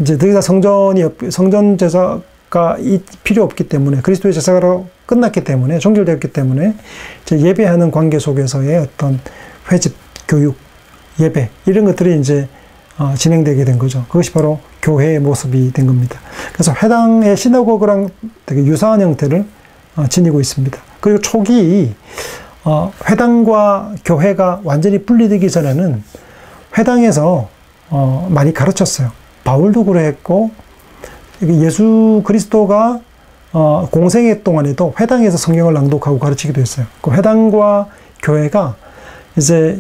이제 더 이상 성전 제사가 필요 없기 때문에, 그리스도의 제사가 끝났기 때문에, 종결되었기 때문에, 이제 예배하는 관계 속에서의 어떤 회집, 교육, 예배, 이런 것들이 이제 진행되게 된 거죠. 그것이 바로 교회의 모습이 된 겁니다. 그래서 회당의 시나고그랑 되게 유사한 형태를 지니고 있습니다. 그리고 초기 회당과 교회가 완전히 분리되기 전에는 회당에서 많이 가르쳤어요. 바울도 그랬고 예수 그리스도가 공생애 동안에도 회당에서 성경을 낭독하고 가르치기도 했어요. 그 회당과 교회가 이제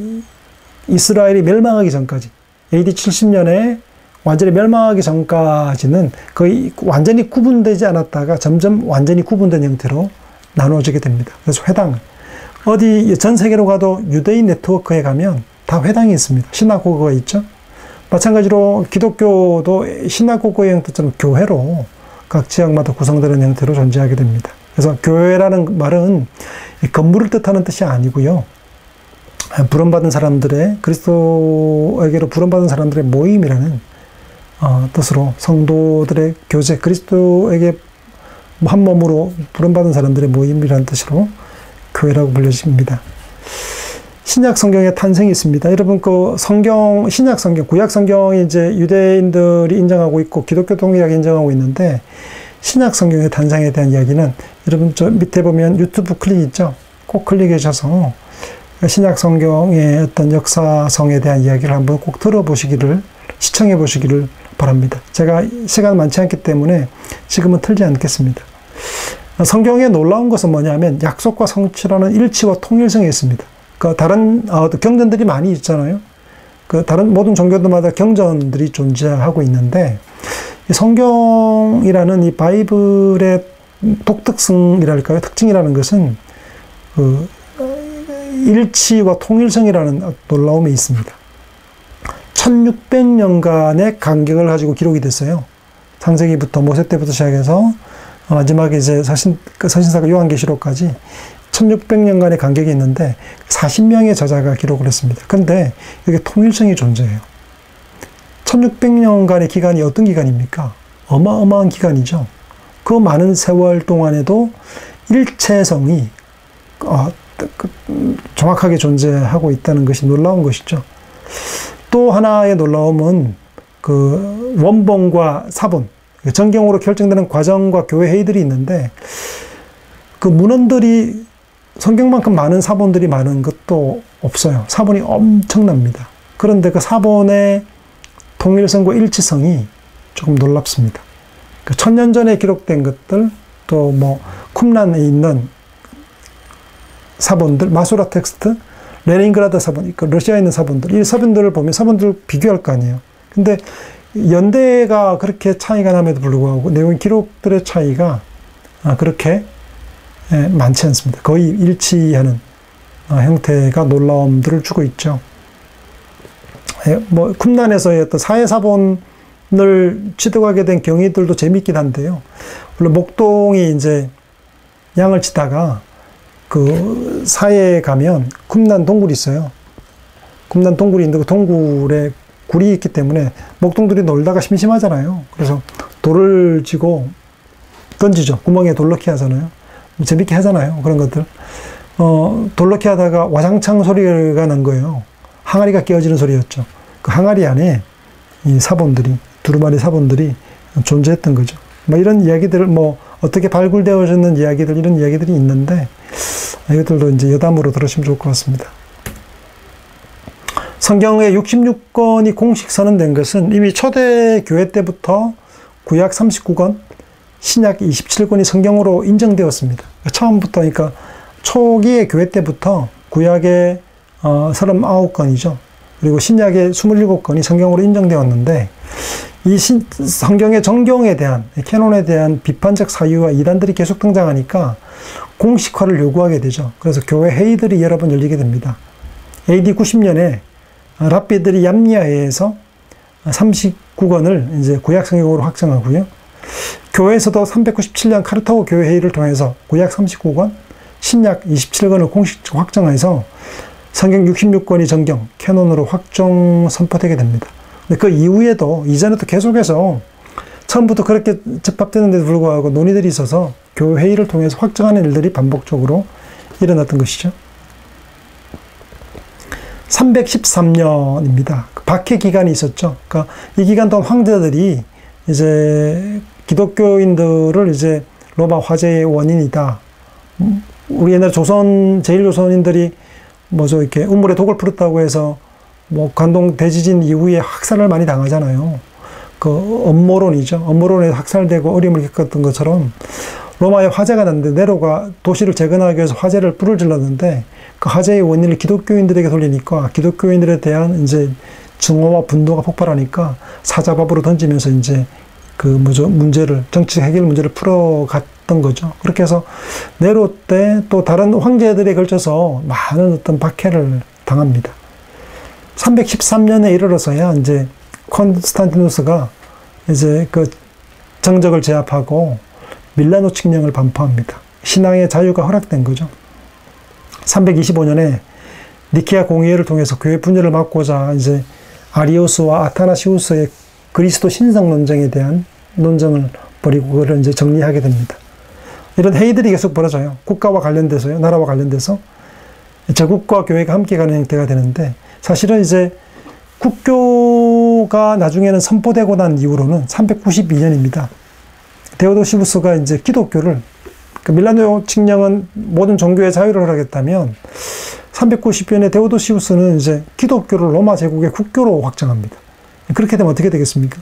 이스라엘이 멸망하기 전까지 AD 70년에 완전히 멸망하기 전까지는 거의 완전히 구분되지 않았다가 점점 완전히 구분된 형태로 나누어지게 됩니다. 그래서 회당, 어디 전 세계로 가도 유대인 네트워크에 가면 다 회당이 있습니다. 시나고그가 있죠. 마찬가지로 기독교도 시나고그의 형태처럼 교회로 각 지역마다 구성되는 형태로 존재하게 됩니다. 그래서 교회라는 말은 건물을 뜻하는 뜻이 아니고요. 부름받은 사람들의, 그리스도에게로 부름받은 사람들의 모임이라는 뜻으로 성도들의 교제, 그리스도에게 한 몸으로 부름받은 사람들의 모임이라는 뜻으로 교회라고 불려집니다. 신약 성경의 탄생이 있습니다. 여러분, 그 신약 성경, 구약 성경이 이제 유대인들이 인정하고 있고 기독교 동일하게 인정하고 있는데, 신약 성경의 탄생에 대한 이야기는 여러분 저 밑에 보면 유튜브 클릭 있죠? 꼭 클릭해 주셔서 신약 성경의 어떤 역사성에 대한 이야기를 한번 꼭 들어보시기를, 시청해 보시기를 바랍니다. 제가 시간 많지 않기 때문에 지금은 틀지 않겠습니다. 성경에 놀라운 것은 뭐냐면 약속과 성취라는 일치와 통일성이 있습니다. 그 다른 경전들이 많이 있잖아요. 그 다른 모든 종교들마다 경전들이 존재하고 있는데, 이 성경이라는 이 바이블의 독특성이랄까요? 특징이라는 것은 그 일치와 통일성이라는 놀라움이 있습니다. 1600년간의 간격을 가지고 기록이 됐어요. 창세기부터 모세 때부터 시작해서 마지막에 이제 서신사가 요한계시록까지 1600년간의 간격이 있는데 40명의 저자가 기록을 했습니다. 그런데 이게 통일성이 존재해요. 1600년간의 기간이 어떤 기간입니까? 어마어마한 기간이죠. 그 많은 세월 동안에도 일체성이 정확하게 존재하고 있다는 것이 놀라운 것이죠. 또 하나의 놀라움은 그 원본과 사본, 정경으로 결정되는 과정과 교회 회의들이 있는데, 그 문헌들이 성경만큼 많은 사본들이 많은 것도 없어요. 사본이 엄청납니다. 그런데 그 사본의 통일성과 일치성이 조금 놀랍습니다. 그 1000년 전에 기록된 것들, 또 뭐 쿰란에 있는 사본들, 마수라 텍스트, 레닌그라드 사본, 그 러시아에 있는 사본들, 이 사본들을 보면 사본들을 비교할 거 아니에요. 근데 연대가 그렇게 차이가 남에도 불구하고 내용 기록들의 차이가 그렇게 많지 않습니다. 거의 일치하는 형태가 놀라움들을 주고 있죠. 뭐 쿰란에서의 어떤 사회 사본을 취득하게 된 경위들도 재미있긴 한데요. 원래 목동이 이제 양을 치다가 그 사해에 가면 쿰란 동굴이 있어요. 금단 동굴이 있는데 그 동굴에 굴이 있기 때문에 목동들이 놀다가 심심하잖아요. 그래서 돌을 쥐고 던지죠. 구멍에 돌 넣기 하잖아요. 재밌게 하잖아요. 그런 것들. 돌 넣기 하다가 와장창 소리가 난 거예요. 항아리가 깨어지는 소리였죠. 그 항아리 안에 이 사본들이, 두루마리 사본들이 존재했던 거죠. 뭐 이런 이야기들을 뭐 어떻게 발굴되어졌는 이야기들, 이런 이야기들이 있는데 이것들도 이제 여담으로 들으시면 좋을 것 같습니다. 성경의 66권이 공식 선언된 것은 이미 초대 교회 때부터 구약 39권, 신약 27권이 성경으로 인정되었습니다. 처음부터, 그러니까 초기의 교회 때부터 구약의 39권이죠. 그리고 신약의 27권이 성경으로 인정되었는데, 이 성경의 정경에 대한, 캐논에 대한 비판적 사유와 이단들이 계속 등장하니까 공식화를 요구하게 되죠. 그래서 교회 회의들이 여러 번 열리게 됩니다. AD 90년에 랍비들이 얌리아에서 39권을 이제 구약 성경으로 확정하고요. 교회에서도 397년 카르타고 교회 회의를 통해서 구약 39권, 신약 27권을 공식적으로 확정해서 성경 66권이 정경, 캐논으로 확정 선포되게 됩니다. 근데 그 이후에도, 이전에도 계속해서 처음부터 그렇게 접합되는데도 불구하고 논의들이 있어서 교회 회의를 통해서 확정하는 일들이 반복적으로 일어났던 것이죠. 313년입니다. 박해 기간이 있었죠. 그러니까 이 기간 동안 황제들이 이제 기독교인들을 이제 로마 화재의 원인이다. 우리 옛날 제일조선인들이 뭐죠, 이렇게 우물에 독을 풀었다고 해서 뭐 관동 대지진 이후에 학살을 많이 당하잖아요. 그 음모론이죠. 음모론에 학살되고 어려움을 겪었던 것처럼 로마에 화재가 났는데 네로가 도시를 재건하기 위해서 불을 질렀는데 그 화재의 원인을 기독교인들에게 돌리니까 기독교인들에 대한 이제 증오와 분노가 폭발하니까 사자밥으로 던지면서 이제 그 뭐죠, 정치 해결 문제를 풀어갔던 거죠. 그렇게 해서 네로 때 또 다른 황제들에 걸쳐서 많은 어떤 박해를 당합니다. 313년에 이르러서야 이제 콘스탄티누스가 이제 그 정적을 제압하고 밀라노 칙령을 반포합니다. 신앙의 자유가 허락된 거죠. 325년에 니케아 공의회를 통해서 교회 분열을 막고자 이제 아리우스와 아타나시우스의 그리스도 신성 논쟁에 대한 논쟁을 벌이고 그걸 이제 정리하게 됩니다. 이런 회의들이 계속 벌어져요. 국가와 관련돼서요. 나라와 관련돼서 제국과 교회가 함께 가는 형태가 되는데, 사실은 이제 국교가 나중에는 선포되고 난 이후로는 392년입니다. 데오도시우스가 이제 기독교를, 그 밀라노 칙령은 모든 종교의 자유를 허락했다면 390년에 데오도시우스는 이제 기독교를 로마 제국의 국교로 확정합니다. 그렇게 되면 어떻게 되겠습니까?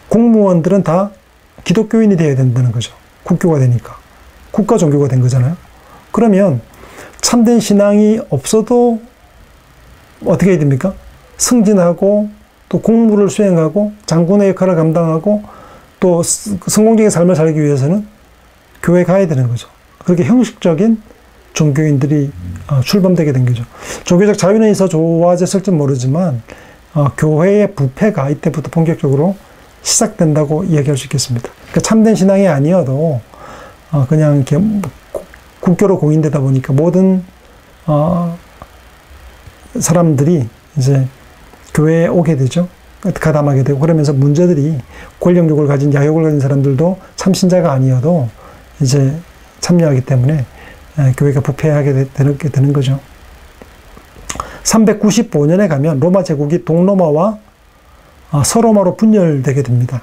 공무원들은 다 기독교인이 되어야 된다는 거죠. 국교가 되니까. 국가 종교가 된 거잖아요. 그러면 참된 신앙이 없어도 어떻게 해야 됩니까? 승진하고 또 공무를 수행하고 장군의 역할을 감당하고 또 성공적인 삶을 살기 위해서는 교회에 가야 되는 거죠. 그렇게 형식적인 종교인들이 출범되게 된 거죠. 종교적 자유는 있어 좋아졌을지 모르지만 교회의 부패가 이때부터 본격적으로 시작된다고 이야기할 수 있겠습니다. 그러니까 참된 신앙이 아니어도 그냥 이렇게 국교로 공인되다 보니까 모든 사람들이 이제 교회에 오게 되죠. 가담하게 되고, 그러면서 문제들이 권력욕을 가진, 야욕을 가진 사람들도 참신자가 아니어도 이제 참여하기 때문에 교회가 부패하게 되는 거죠. 395년에 가면 로마 제국이 동로마와 서로마로 분열되게 됩니다.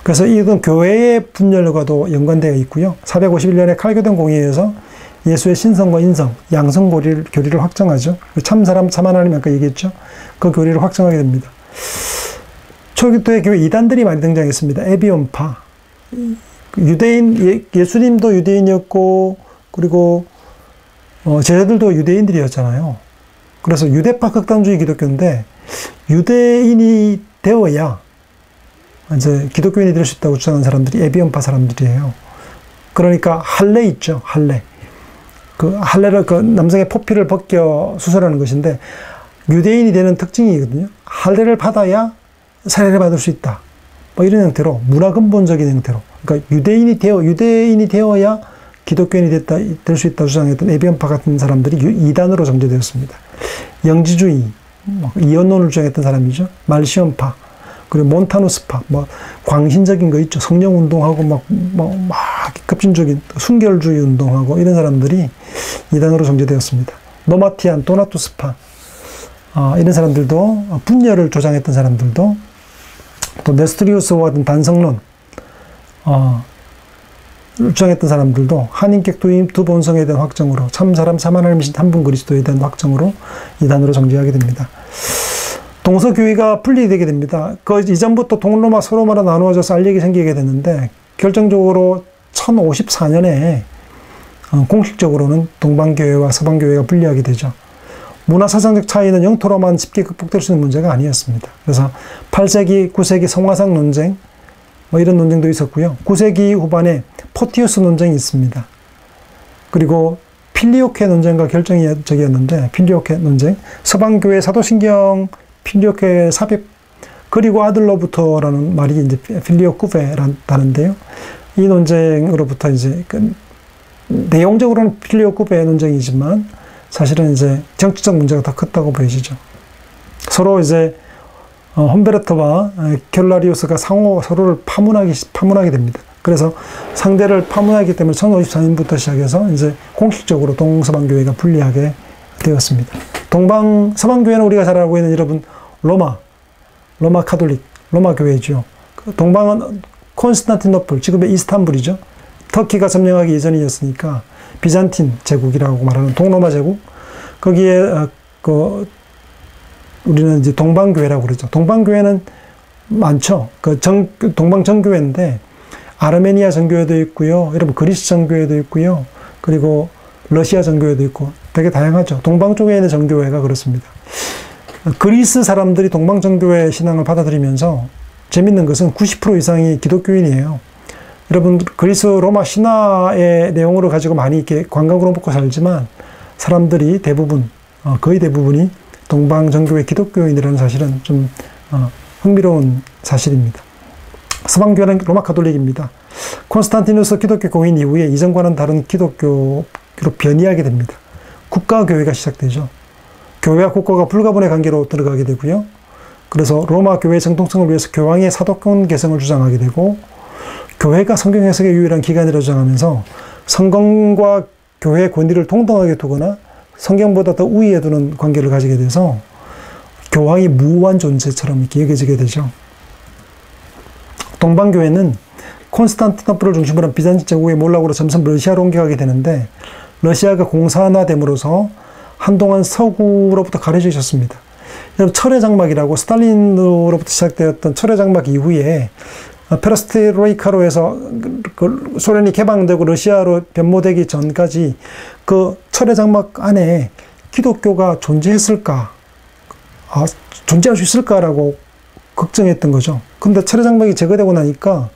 그래서 이건 교회의 분열과도 연관되어 있고요. 451년에 칼교동 공의회에서 예수의 신성과 인성, 양성 교리를 확정하죠. 참 사람, 참 하나님 아까 얘기했죠. 그 교리를 확정하게 됩니다. 초기 때의 교회 이단들이 많이 등장했습니다. 에비온파, 유대인, 예수님도 유대인이었고, 그리고 제자들도 유대인들이었잖아요. 그래서 유대파 극단주의 기독교인데 유대인이 되어야 이제 기독교인이 될 수 있다고 주장하는 사람들이 에비온파 사람들이에요. 그러니까 할례 있죠, 할례. 그 할례를, 그 남성의 포피를 벗겨 수술하는 것인데 유대인이 되는 특징이거든요. 할례를 받아야 세례를 받을 수 있다. 뭐 이런 형태로, 문화 근본적인 형태로. 그러니까 유대인이 되어야 기독교인이 될 수 있다고 주장했던 에비온파 같은 사람들이 이단으로 정제되었습니다. 영지주의, 이언론을 주장했던 사람이죠. 말시언파, 그리고 몬타누스파, 광신적인 거 있죠. 성령운동하고 막 급진적인 순결주의 운동하고 이런 사람들이 이단으로 정제되었습니다. 노마티안, 도나투스파, 이런 사람들도, 분열을 조장했던 사람들도, 또 네스토리우스와 같은 반성론, 주장했던 사람들도 한인격 두 본성에 대한 확정으로, 참사람 참하나님이신 한 분 그리스도에 대한 확정으로 이단으로 정죄하게 됩니다. 동서교회가 분리되게 됩니다. 그 이전부터 동로마, 서로마로 나누어져서 알력이 생기게 됐는데, 결정적으로 1054년에 공식적으로는 동방교회와 서방교회가 분리하게 되죠. 문화사상적 차이는 영토로만 쉽게 극복될 수 있는 문제가 아니었습니다. 그래서 8세기, 9세기 성화상 논쟁, 이런 논쟁도 있었고요. 9세기 후반에 포티우스 논쟁이 있습니다. 그리고 필리오케 논쟁과 결정적이었는데, 필리오케 논쟁, 서방교회 사도신경 필리오케 삽입, 그리고 아들로부터라는 말이 이제 필리오쿠베라는데요. 이 논쟁으로부터 이제 내용적으로는 필리오쿠베 논쟁이지만 사실은 이제 정치적 문제가 더 컸다고 보여지죠. 서로 이제 험베르토와 겔라리우스가 서로를 파문하게 됩니다. 그래서 상대를 파문하기 때문에 1054년부터 시작해서 이제 공식적으로 동서방교회가 분리하게 되었습니다. 서방교회는 우리가 잘 알고 있는 여러분, 로마 카톨릭, 로마 교회죠. 동방은 콘스탄티노플, 지금의 이스탄불이죠. 터키가 점령하기 이전이었으니까 비잔틴 제국이라고 말하는 동로마 제국, 거기에 우리는 이제 동방교회라고 그러죠. 동방교회는 많죠. 동방 정교회인데 아르메니아 정교회도 있고요. 여러분 그리스 정교회도 있고요. 그리고 러시아 정교회도 있고 되게 다양하죠. 동방 쪽에 있는 정교회가 그렇습니다. 그리스 사람들이 동방 정교회 신앙을 받아들이면서 재밌는 것은 90% 이상이 기독교인이에요. 여러분 그리스 로마 신화의 내용으로 가지고 많이 이렇게 관광으로 먹고 살지만 사람들이 대부분, 거의 대부분이 동방 정교회 기독교인이라는 사실은 좀 흥미로운 사실입니다. 서방교회는 로마 가톨릭입니다. 콘스탄티누스 기독교 공인 이후에 이전과는 다른 기독교로 변이하게 됩니다. 국가교회가 시작되죠. 교회와 국가가 불가분의 관계로 들어가게 되고요. 그래서 로마 교회의 정통성을 위해서 교황의 사도권 개성을 주장하게 되고, 교회가 성경 해석의 유일한 기관이라고 주장하면서 성경과 교회의 권위를 동등하게 두거나 성경보다 더 우위에 두는 관계를 가지게 돼서 교황이 무한 존재처럼 이렇게 여겨지게 되죠. 동방교회는 콘스탄티노플을 중심으로 한 비잔틴 제국의 몰락으로 점점 러시아로 옮겨가게 되는데, 러시아가 공산화됨으로써 한동안 서구로부터 가려져 있었습니다. 여러분 철의 장막이라고 스탈린으로부터 시작되었던 철의 장막 이후에 페레스트로이카로 해서 소련이 개방되고 러시아로 변모되기 전까지 그 철의 장막 안에 기독교가 존재했을까? 존재할 수 있을까라고 걱정했던 거죠. 근데 철의 장막이 제거되고 나니까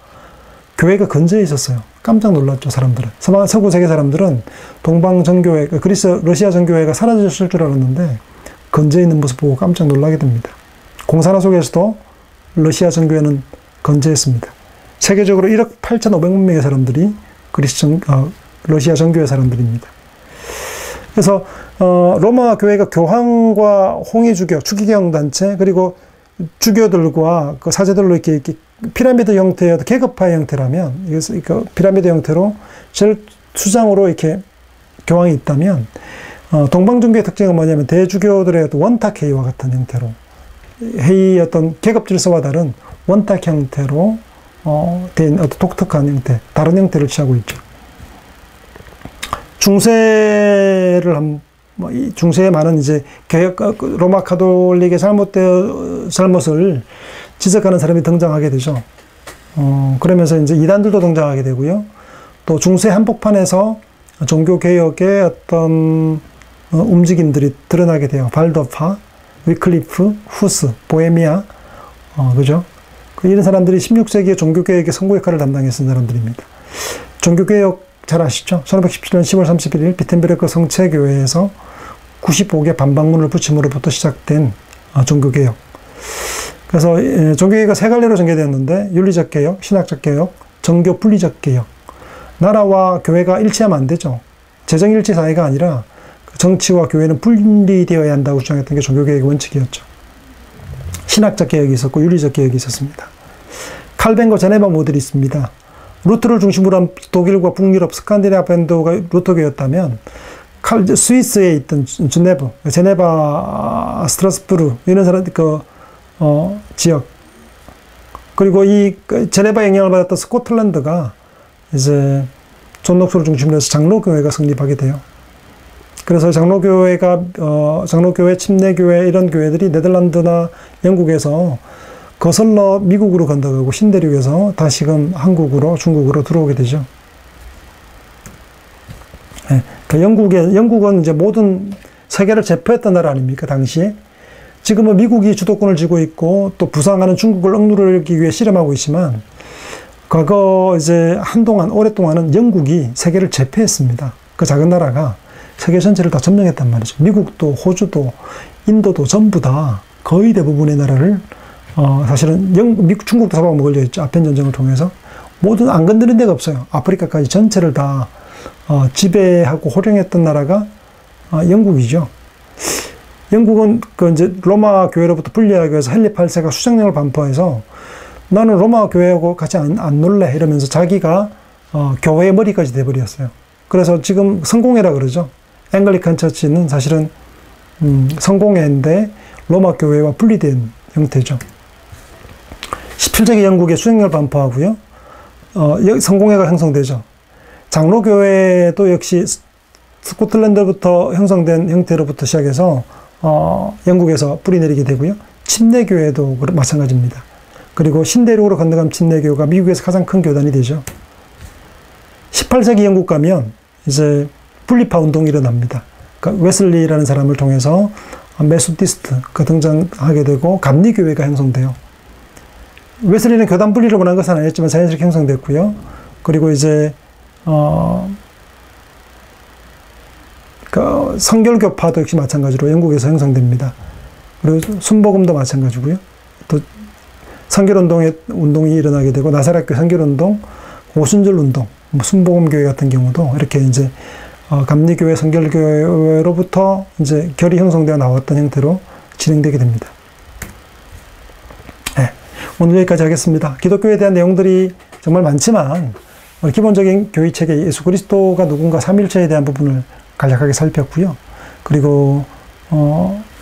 교회가 건재해 있었어요. 깜짝 놀랐죠, 사람들은. 서구 세계 사람들은 동방 정교회, 러시아 정교회가 사라졌을 줄 알았는데 건재해 있는 모습 보고 깜짝 놀라게 됩니다. 공산화 속에서도 러시아 정교회는 건재했습니다. 세계적으로 1억 8,500만 명의 사람들이 러시아 정교회 사람들입니다. 그래서 로마 교회가 교황과 홍해주교, 추기경 단체, 그리고 주교들과 그 사제들로 이렇게 피라미드 형태의 계급화의 형태라면, 이거 피라미드 형태로 제일 수장으로 이렇게 교황이 있다면, 동방정교의 특징은 뭐냐면 대주교들의 원탁회의와 같은 형태로, 회의 어떤 계급 질서와 다른 원탁 형태로 된 어떤 독특한 형태, 다른 형태를 취하고 있죠. 중세에 많은 이제 로마 가톨릭의 잘못을 지적하는 사람이 등장하게 되죠. 그러면서 이제 이단들도 등장하게 되고요. 또 중세 한복판에서 종교개혁의 어떤 움직임들이 드러나게 돼요. 발더파, 위클리프, 후스, 보헤미아, 그죠? 이런 사람들이 16세기의 종교개혁의 선구 역할을 담당했던 사람들입니다. 종교개혁 잘 아시죠? 1517년 10월 31일 비텐베르크 성체교회에서 95개 반박문을 붙임으로부터 시작된 종교개혁. 그래서 종교개혁이 세 갈래로 전개되었는데, 윤리적 개혁, 신학적 개혁, 정교 분리적 개혁. 나라와 교회가 일치하면 안 되죠. 재정일치 사회가 아니라 정치와 교회는 분리되어야 한다고 주장했던 게 종교개혁의 원칙이었죠. 신학적 개혁이 있었고 윤리적 개혁이 있었습니다. 칼뱅과 제네바 모델이 있습니다. 루터를 중심으로 한 독일과 북유럽, 스칸디나비아가 루터교였다면 스위스에 있던 제네바, 스트라스부르 이런 사람 지역, 그리고 이 제네바 영향을 받았던 스코틀랜드가 이제 존 녹스를 중심으로 해서 장로교회가 성립하게 돼요. 그래서 장로교회, 침례교회 이런 교회들이 네덜란드나 영국에서 거슬러 미국으로 건너가고 신대륙에서 다시금 한국으로, 중국으로 들어오게 되죠. 네, 그러니까 영국은 이제 모든 세계를 제패했던 나라 아닙니까, 당시에? 지금은 미국이 주도권을 쥐고 있고 또 부상하는 중국을 억누르기 위해 실험하고 있지만, 과거 이제 오랫동안은 영국이 세계를 제패했습니다. 그 작은 나라가 세계 전체를 다 점령했단 말이죠. 미국도, 호주도, 인도도 전부 다 거의 대부분의 나라를 사실은 중국도 잡아먹으려 했죠. 아편 전쟁을 통해서. 모든 안 건드린 데가 없어요. 아프리카까지 전체를 다 지배하고 호령했던 나라가 영국이죠. 영국은 이제 로마 교회로부터 분리하기 위해서 헨리 8세가 수정령을 반포해서 나는 로마 교회하고 같이 안 놀래 이러면서 자기가 교회의 머리까지 돼버렸어요. 그래서 지금 성공회라 그러죠. 앵글리칸 처치는 사실은 성공회인데 로마 교회와 분리된 형태죠. 17세기 영국의 수정령을 반포하고요. 성공회가 형성되죠. 장로교회도 역시 스코틀랜드부터 형성된 형태로부터 시작해서 영국에서 뿌리내리게 되고요. 침례교회도 마찬가지입니다. 그리고 신대륙으로 건너간 침례교가 미국에서 가장 큰 교단이 되죠. 18세기 영국 가면 이제 분리파 운동이 일어납니다. 그러니까 웨슬리라는 사람을 통해서 메소디스트가 등장하게 되고 감리교회가 형성돼요. 웨슬리는 교단 분리를 원한 것은 아니었지만 자연스럽게 형성됐고요. 그리고 이제 성결교파도 역시 마찬가지로 영국에서 형성됩니다. 그리고 순복음도 마찬가지고요. 또 성결운동이 일어나게 되고 나사렛교 성결운동, 오순절운동, 순복음교회 같은 경우도 이렇게 이제 감리교회, 성결교회로부터 이제 결이 형성되어 나왔던 형태로 진행되게 됩니다. 네, 오늘 여기까지 하겠습니다. 기독교에 대한 내용들이 정말 많지만 기본적인 교회 체계, 예수 그리스도가 누군가 삼일체에 대한 부분을 간략하게 살폈고요. 그리고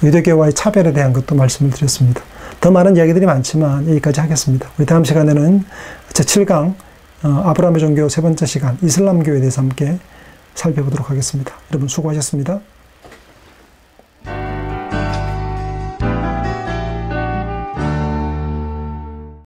유대교와의 차별에 대한 것도 말씀을 드렸습니다. 더 많은 이야기들이 많지만 여기까지 하겠습니다. 우리 다음 시간에는 제7강 아브라함의 종교 세 번째 시간 이슬람교에 대해서 함께 살펴보도록 하겠습니다. 여러분 수고하셨습니다.